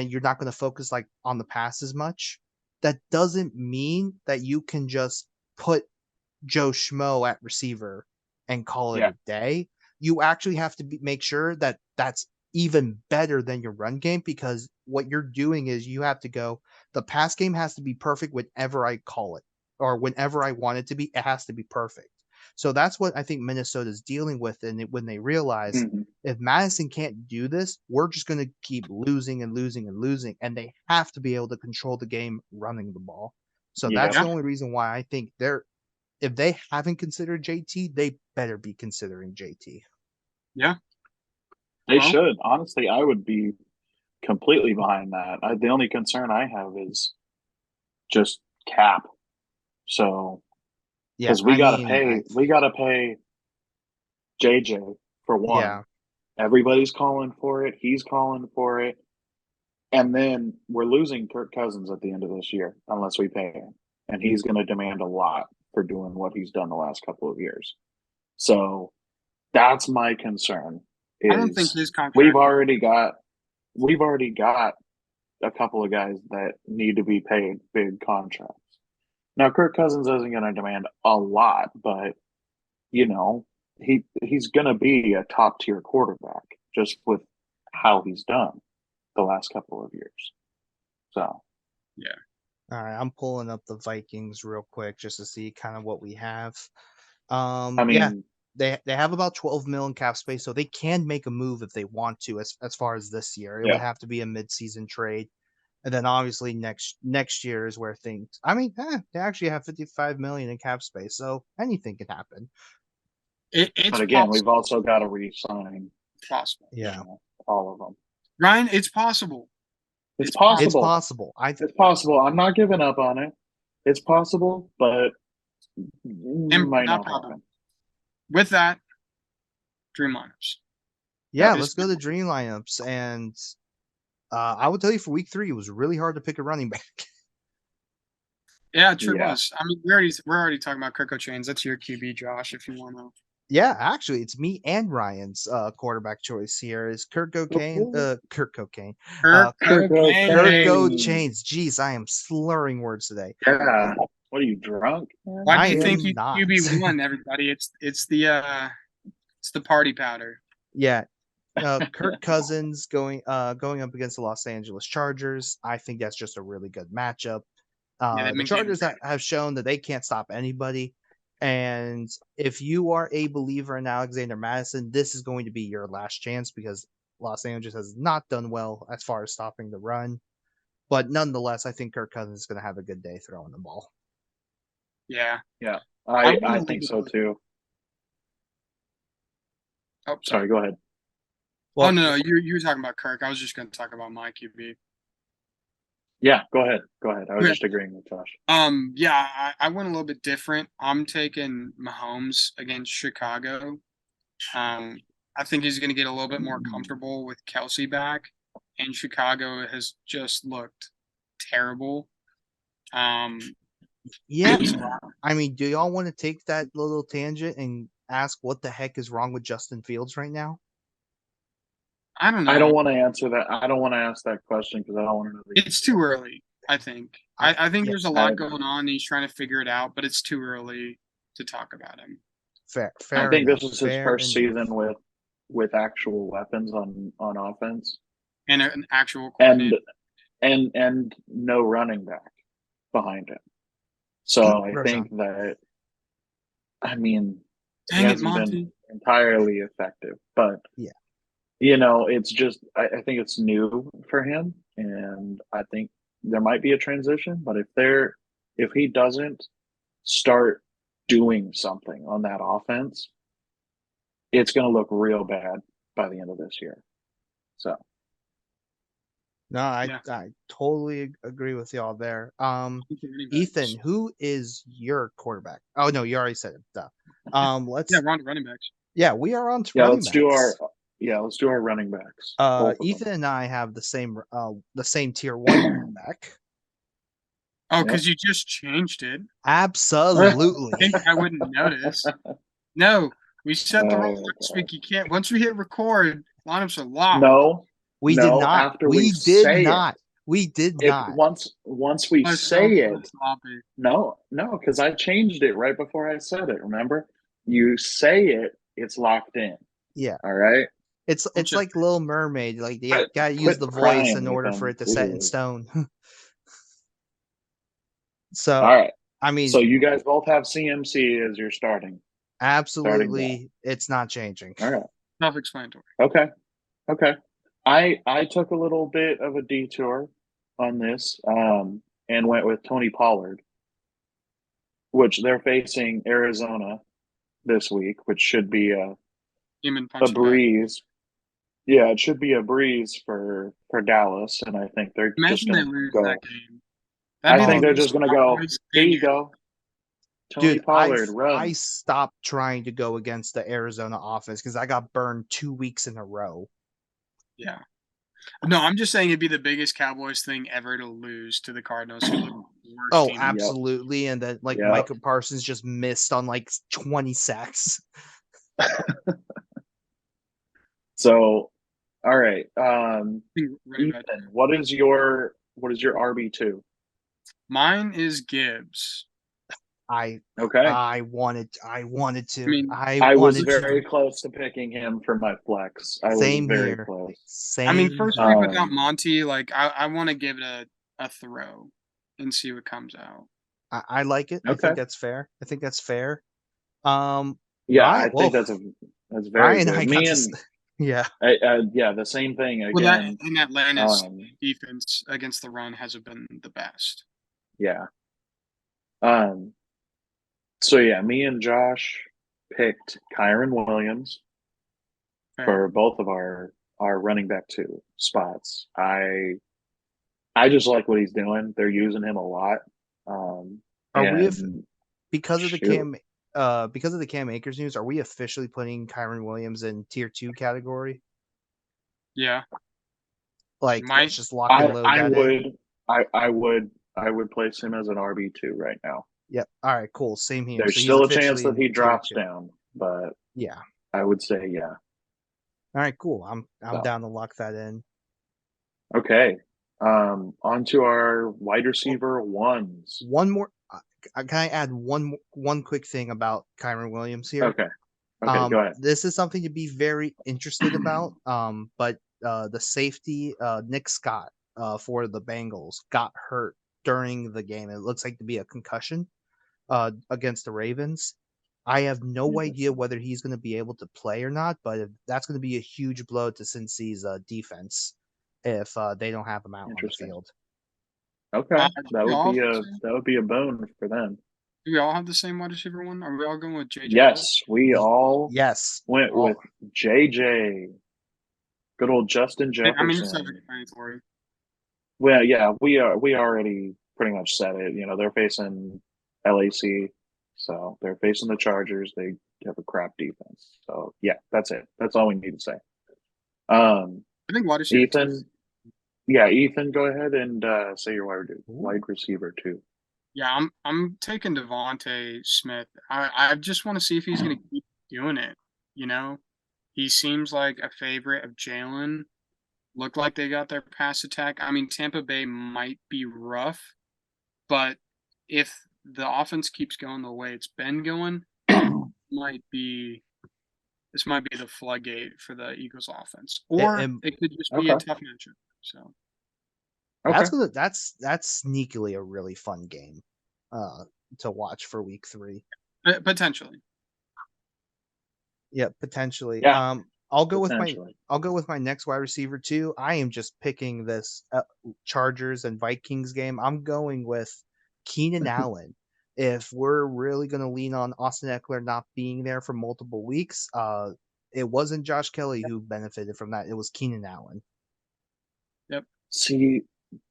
you're not going to focus like on the pass as much, that doesn't mean that you can just put Joe Schmo at receiver and call it Yeah, a day. You actually have to make sure that that's even better than your run game because what you're doing is you have to go, the pass game has to be perfect whenever I call it or whenever I want it to be, it has to be perfect. So that's what I think Minnesota's dealing with. And when they realize mhm, if Madison can't do this, we're just going to keep losing and losing and losing. And they have to be able to control the game running the ball. So that's yeah. the Yeah. only reason why I think if they haven't considered JT, they better be considering JT. Yeah. They Well, should. Honestly, I would be completely behind that. The only concern I have is just cap. So, Yeah, because I mean, we gotta pay JJ for one. yeah, Everybody's calling for it. He's calling for it. And then we're losing Kirk Cousins at the end of this year unless we pay him. And he's going to demand a lot for doing what he's done the last couple of years. So that's my concern I don't think is his we've contract. already got we've already got a couple of guys that need to be paid big contracts. Now Kirk Cousins isn't going to demand a lot, but you know, he's going to be a top tier quarterback just with how he's done the last couple of years. So, Yeah. all right. I'm pulling up the Vikings real quick just to see kind of what we have. I Yeah, mean, they have about 12 million cap space, so they can make a move if they want to. As far as this year, it would yeah, have to be a mid-season trade, and then obviously next year is where things. I mean, they actually have 55 million in cap space, so anything can happen. It's but again, we've possible. also got to re-sign, It's possible. Yeah, all of them. Ryan, it's possible. It's It's possible. it's possible. possible. It's possible. I'm not giving up on it. It's possible, but And might not not probable. happen. With that, dream lineups. Yeah, This- let's go to dream lineups, and I will tell you for week 3, it was really hard to pick a running back. Yeah, it sure Yeah. was. I mean, we're already talking about Kirk Chains. That's your QB, Josh. If you want to. Yeah, actually, it's me and Ryan's quarterback choice here is Kurt Cocaine. Kurt Cocaine. Kirk Kirk Kirko Cocaine. Chains. Jeez, I am slurring words today. Yeah. What are you drunk? Why do I you think am he's not. QB1, everybody? It's the party powder. Yeah. Kirk Cousins going up against the Los Angeles Chargers. I think that's just a really good matchup. Yeah, that The McDavid Chargers trade. have shown that they can't stop anybody. And if you are a believer in Alexander Madison, this is going to be your last chance because Los Angeles has not done well as far as stopping the run. But nonetheless, I think Kirk Cousins is going to have a good day throwing the ball. Yeah. Yeah. I'm I gonna think leave so it- too. Oh, Sorry, go ahead. Oh no, you were talking about Kirk. I was just going to talk about my QB. Yeah, go ahead. Go ahead. I was Okay. just agreeing with Josh. Yeah, I went a little bit different. I'm taking Mahomes against Chicago. I think he's going to get a little bit more comfortable with Kelsey back, and Chicago has just looked terrible. Yeah. I mean, do y'all want to take that little tangent and ask what the heck is wrong with Justin Fields right now? I don't know. I don't want to answer that. I don't want to ask that question because I don't want to know. It's too early, I think. I think yeah, there's a lot going on. And he's trying to figure it out, but it's too early to talk about him. Fair I think enough. this is his Fair first enough. season with actual weapons on offense And an actual and coordinator. and no running back behind him. So I think that I mean he Dang it, hasn't Monty. been entirely effective, but Yeah. you know, it's just I think it's new for him, and I think there might be a transition. But if he doesn't start doing something on that offense, it's going to look real bad by the end of this year. So No, I totally agree with y'all there. Ethan, who is your quarterback? Oh no, you already said it. Duh. Let's we're on to running backs. Yeah, we are on to yeah, running let's backs. do our running backs. Ethan and I have the same tier 1 running back. Oh, because you just changed it. Absolutely. I think I wouldn't notice. No, we set the wrong last week. You can't. Once we hit record, lineups are locked. No, we did not. After we did not. We did not. Once we say it. No, because I changed it right before I said it. Remember, you say it, it's locked in. Yeah. All right. It's like Little Mermaid. Like you gotta use the voice in order for it to set in stone. So, all right. I mean, so you guys both have CMC as your starting. Absolutely, it's not changing. All right. Self-explanatory. Okay. I took a little bit of a detour on this and went with Tony Pollard, which they're facing Arizona this week, which should be a breeze. Back. Yeah, it should be a breeze for Dallas, and I think they're just going to go. That game. I think they're just going to go. Here you go, Tony Pollard. Run. I stopped trying to go against the Arizona offense because I got burned 2 weeks in a row. Yeah. No, I'm just saying it'd be the biggest Cowboys thing ever to lose to the Cardinals. Oh, absolutely. Yep. And then Micah Parsons just missed on 20 sacks. So, all right. Ethan, what is your RB2? Mine is Gibbs. I wanted to. I was very close to picking him for my flex. Same was very here. Close. Same. First week without Monty, I want to give it a throw and see what comes out. I like it. Okay. I think that's fair. I think that's very good. Yeah. The same thing again. Well, in Atlanta's defense against the run hasn't been the best. Yeah. So me and Josh picked Kyren Williams for both of our running back 2 spots. I just like what he's doing. They're using him a lot. Because of the Cam Akers news, are we officially putting Kyren Williams in tier 2 category? Yeah. Let's just lock and load I would place him as an RB2 right now. Yep. All right, cool. Same here. There's still a chance that he drops down, but yeah, I would say yeah. All right, cool. I'm down to lock that in. Okay. On to our wide receiver ones. One more. Can I add one quick thing about Kyren Williams here? Okay. Go ahead. This is something to be very interested about. But the safety Nick Scott for the Bengals got hurt during the game. It looks like to be a concussion against the Ravens. I have no idea whether he's going to be able to play or not, but that's going to be a huge blow to Cincy's defense if they don't have him out on the field. Okay, that would be a boon for them. Do we all have the same wide receiver one? Are we all going with JJ? Yes, we all went with JJ. Good old Justin Jefferson. I mean, it's self-explanatory. Well, yeah, we already pretty much said it. You know, they're facing LAC, so they're facing the Chargers. They have a crap defense. So yeah, that's it. That's all we need to say. Um, I think wide receiver two. Ethan, yeah, Ethan, go ahead and say your wide Ooh. receiver too. Yeah, I'm taking Devonte Smith. I just want to see if he's going to keep doing it. You know, he seems like a favorite of Jalen. Look like they got their pass attack. I mean, Tampa Bay might be rough, but if the offense keeps going the way it's been going, might be this might be the floodgate for the Eagles offense, or And it could just be a Okay, tough matchup. So okay, that's sneakily a really fun game to watch for week 3. potentially, Yeah, potentially. yeah, I'll go with potentially. my next wide receiver too. I am just picking this Chargers and Vikings game. I'm going with Keenan Allen. If we're really going to lean on Austin Eckler not being there for multiple weeks, it wasn't Josh Kelly who benefited from that. It was Keenan Allen. yep. See,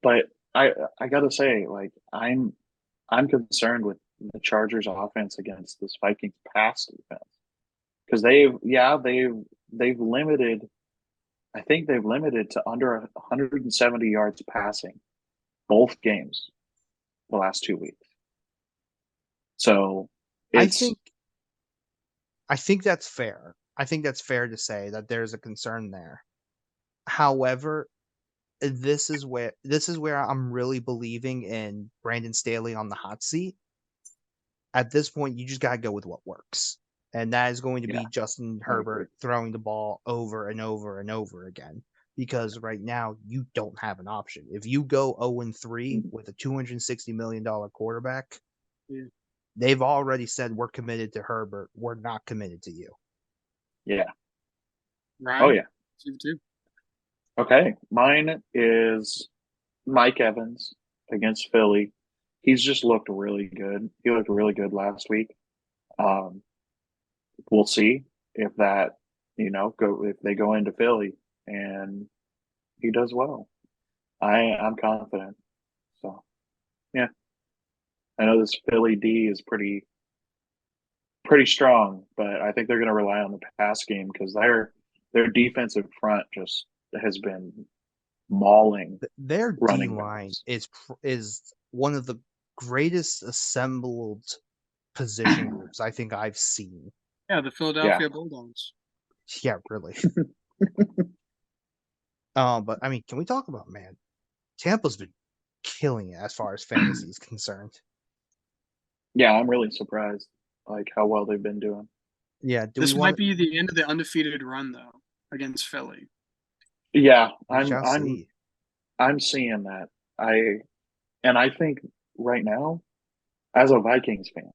but I gotta say, like, I'm concerned with the Chargers offense against this Vikings pass defense because they've limited. I think they've limited to under 170 yards passing both games the last 2 weeks. So I it's think I think that's fair. I think that's fair to say that there's a concern there. However, this is where I'm really believing in Brandon Staley on the hot seat. At this point, you just gotta go with what works. And that is going to yeah, be Justin I agree. Herbert throwing the ball over and over and over again. Because right now you don't have an option. If you go 0-3 with a $260 million quarterback, Yeah. they've already said we're committed to Herbert. We're not committed to you. Yeah. Oh Ryan, yeah. receiver two. Okay. Mine is Mike Evans against Philly. He's just looked really good. He looked really good last week. Um, we'll see if that, go if they go into Philly and he does well. I'm confident. So yeah, I know this Philly D is pretty strong, but I think they're going to rely on the pass game because their defensive front just has been mauling Their D running line backs. is one of the greatest assembled position groups I think I've seen. Yeah, the Yeah, Philadelphia Bulldogs. Yeah, really. But I mean, can we talk about, man? Tampa's been killing it as far as fantasy is concerned. yeah, I'm really surprised like how well they've been doing. Yeah, do we This might want? be the end of the undefeated run though against Philly. Yeah, We I'm shall I'm see. I'm seeing that. I think right now, as a Vikings fan,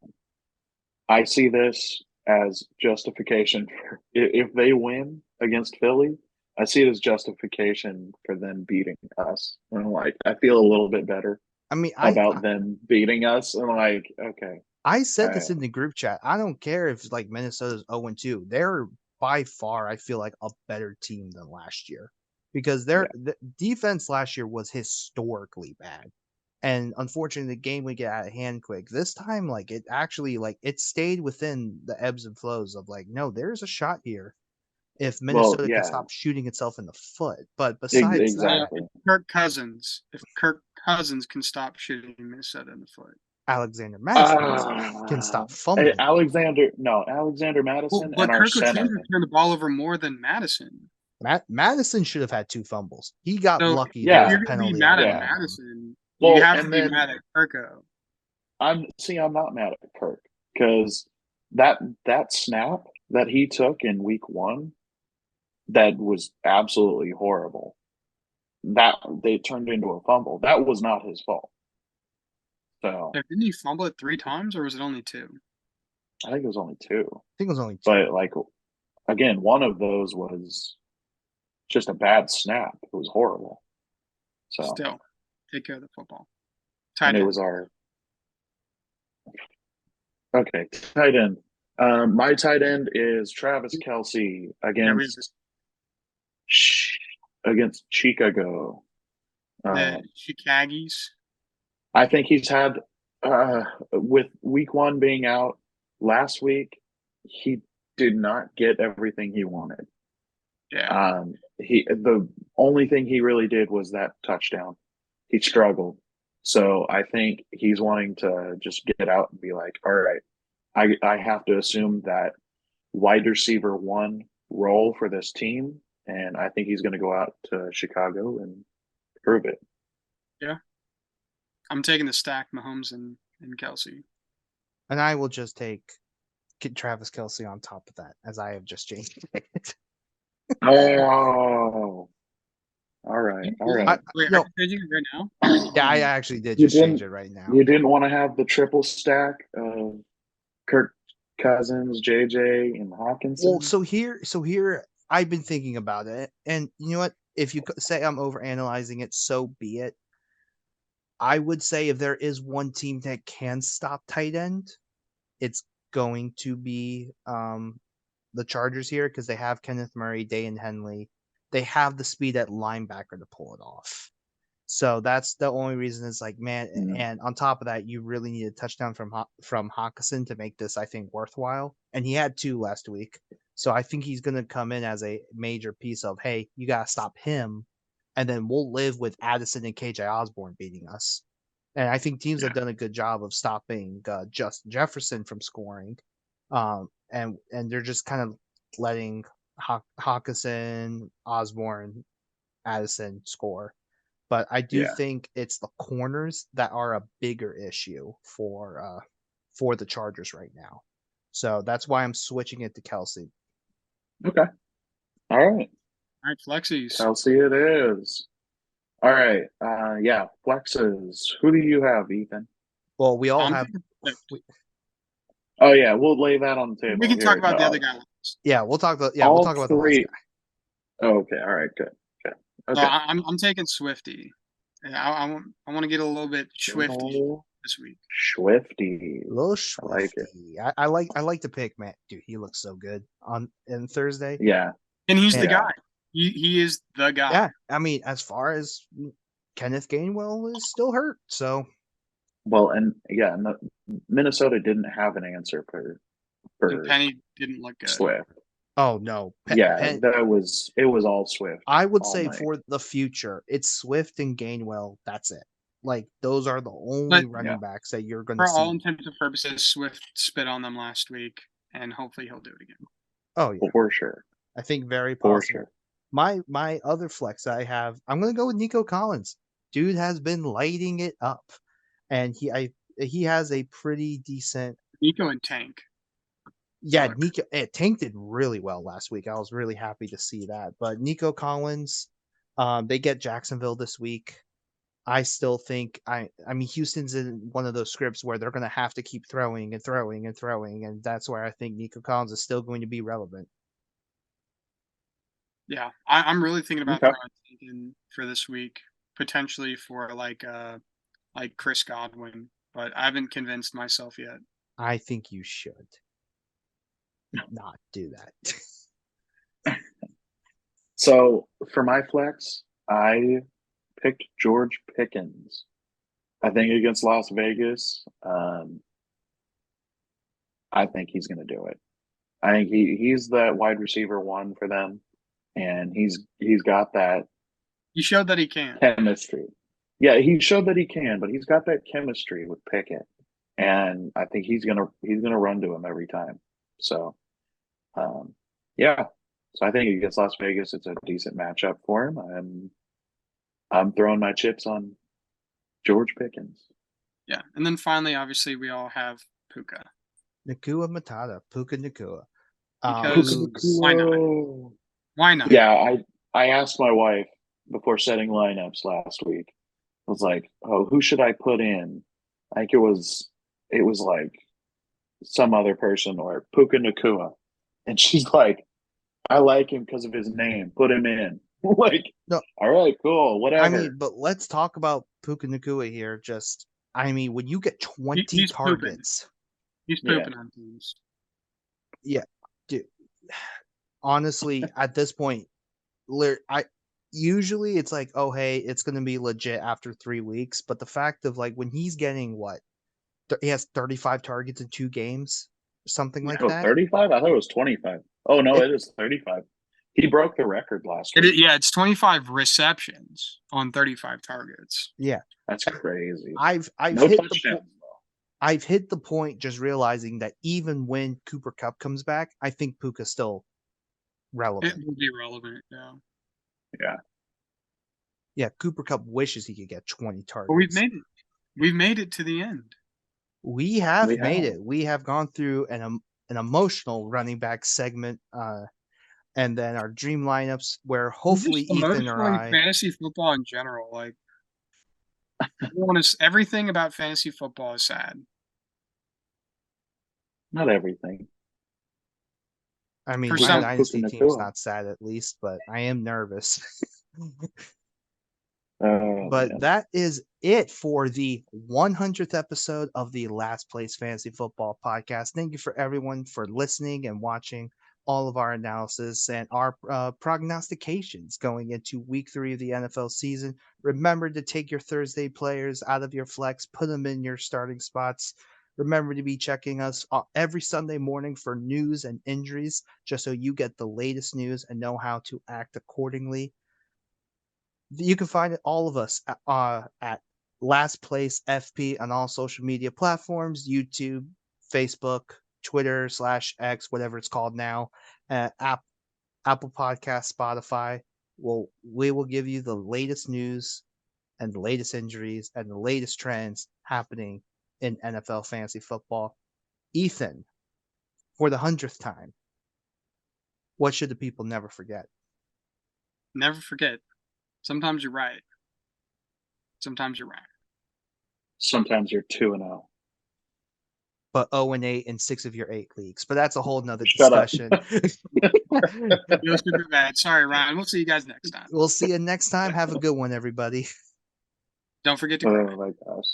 I see this as justification for if they win against Philly, I see it as justification for them beating us. And I'm like, I feel a little bit better I mean, about them beating us. And I'm like, okay, I said I, this in the group chat. I don't care if like Minnesota's 0-2. They're by far, I feel like, a better team than last year because yeah, their the defense last year was historically bad. And unfortunately, the game would get out of hand quick. This time, like it actually like it stayed within the ebbs and flows of like, no, there's a shot here if well, Minnesota can yeah, stop shooting itself in the foot. But besides that, exactly. If Kirk Cousins can stop shooting Minnesota in the foot. Alexander Madison can Uh, stop fumbling. Alexander Well, Madison and but our Kirk center. Cousins turned the ball over more than Madison. Madison should have had 2 fumbles. He got So lucky. There if was Yeah, you're a going to be penalty mad at at one yeah. point. Madison, you Well, have to and be then mad at Kirko. I'm not mad at Kirk because that snap that he took in week 1 that was absolutely horrible. That they turned into a fumble. That was not his fault. So Didn't he fumble it 3 times, or was it only 2? I think it was only 2. I think it was only 2. But like again, one of those was just a bad snap. It was horrible. So Still, take care of the football. and Tight it end. was our okay tight end. My tight end is Travis Kelsey Yeah, we have this. against Chicago. The Chicagies. I think he's had with week 1 being out last week, he did not get everything he wanted. Yeah. The only thing he really did was that touchdown. He struggled. So I think he's wanting to just get out and be like, all right, I have to assume that wide receiver 1 role for this team. And I think he's going to go out to Chicago and prove it. Yeah. I'm taking the stack, Mahomes and Kelsey. And I will just take Travis Kelsey on top of that, as I have just changed it. Oh, all right. Wait, no. are you changing it right now? Yeah, I actually did You just change didn't- it right now. You didn't want to have the triple stack of Kirk Cousins, JJ, and Hawkinson? Well, so here, I've been thinking about it, and you know what? If you say I'm overanalyzing it, so be it. I would say if there is one team that can stop tight end, it's going to be the Chargers here, because they have Kenneth Murray, Dayan Henley. They have the speed at linebacker to pull it off. So that's the only reason. It's like, man, and on top of that, you really need a touchdown from Hawkinson to make this, I think, worthwhile. And he had 2 last week. So I think he's going to come in as a major piece of, hey, you got to stop him. And then we'll live with Addison and KJ Osborne beating us. And I think teams have done a good job of stopping Justin Jefferson from scoring. And they're just kind of letting Hawkinson, Osborne, Addison score. But I do think it's the corners that are a bigger issue for the Chargers right now. So that's why I'm switching it to Kelsey. Okay. All right. All right, flexies. Kelsey it is. All right. Flexes. Who do you have, Ethan? Well, we all I'm have. thinking- Oh yeah, we'll lay that on the table. We can talk about the other guy. Yeah, we'll talk about All we'll talk about three. the last guy. Oh, okay. All right. Good. Okay. So I'm taking Swifty. I want to get a little bit Swifty this week. Swifty. Little Swifty. I like it. I like to pick Matt. Dude, he looks so good on Thursday. Yeah. And he's the guy. He is the guy. Yeah, I mean, as far as Kenneth Gainwell is still hurt, so. Well, and Minnesota didn't have an answer for And Penny didn't look good. Swift. Oh no. It was all Swift. I would say for the future, it's Swift and Gainwell. That's it. Like those are the only running backs that you're going to see. For all intents and purposes, Swift spit on them last week, and hopefully he'll do it again. Oh yeah, for sure. I think very possible. For sure. My other flex I have, I'm going to go with Nico Collins. Dude has been lighting it up, and he has a pretty decent. Nico and Tank. Yeah, Nico. Tank did really well last week. I was really happy to see that. But Nico Collins, they get Jacksonville this week. I still think I mean Houston's in one of those scripts where they're going to have to keep throwing and throwing and throwing, and that's where I think Nico Collins is still going to be relevant. Yeah, I'm really thinking about throwing for this week, potentially for like Chris Godwin, but I haven't convinced myself yet. I think you should not do that. So for my flex, I picked George Pickens. I think against Las Vegas, I think he's going to do it. I think he's that wide receiver 1 for them, and he's got that. He showed that he can. Chemistry. Yeah, he showed that he can, but he's got that chemistry with Pickett, and I think he's gonna run to him every time. So, So I think against Las Vegas, it's a decent matchup for him. I'm throwing my chips on George Pickens. Yeah, and then finally, obviously, we all have Puka. Nakua Matata, Puka Nakua. Because why not? Why not? Yeah, I asked my wife before setting lineups last week. I was like, "Oh, who should I put in?" I think it was like some other person or Puka Nakua, and she's like, "I like him because of his name. Put him in." Like, no, all right, cool, whatever. I mean, but let's talk about Puka Nakua here. When you get 20 targets, he's pooping on teams. Yeah, dude. Honestly, at this point, usually it's like, oh hey, it's gonna be legit after 3 weeks. But the fact of like when he's getting what he has 35 targets in 2 games, something like Oh, that. 35? I thought it was 25. Oh no, It- it is 35. He broke the record last It, week. yeah, it's 25 receptions on 35 targets. Yeah, That's crazy. I've No hit the touchdowns though. I've hit the point just realizing that even when Cooper Cup comes back, I think Puka's still It relevant. will be relevant, yeah. Yeah. Yeah, Cooper Cup wishes he could get 20 targets. But we've made it. We've made it to the end. We have We made have. it. We have gone through an emotional running back segment, and then our dream lineups where hopefully Just Ethan or emotionally, I. fantasy football in general, like everything about fantasy football is sad. Not everything. I mean, For my some- dynasty Puka team's Nacua. not sad at least, but I am nervous. Oh, But man. that is it for the 100th episode of the Last Place Fantasy Football Podcast. Thank you for everyone for listening and watching all of our analysis and our prognostications going into week 3 of the NFL season. Remember to take your Thursday players out of your flex, put them in your starting spots. Remember to be checking us every Sunday morning for news and injuries, just so you get the latest news and know how to act accordingly. You can find all of us at Last Place FP on all social media platforms: YouTube, Facebook, Twitter /X, whatever it's called now, Apple Podcast, Spotify. We will give you the latest news and the latest injuries and the latest trends happening in NFL fantasy football. Ethan, for the 100th time, what should the people never forget? Never forget. Sometimes you're right. Sometimes you're wrong. Sometimes you're 2-0. But 0-8 in 6 of your 8 leagues. But that's a whole nother Shut up. discussion. You're super bad. Sorry, Ryan. We'll see you guys next time. We'll see you next time. Have a good one, everybody. Don't forget to cry. Oh my gosh.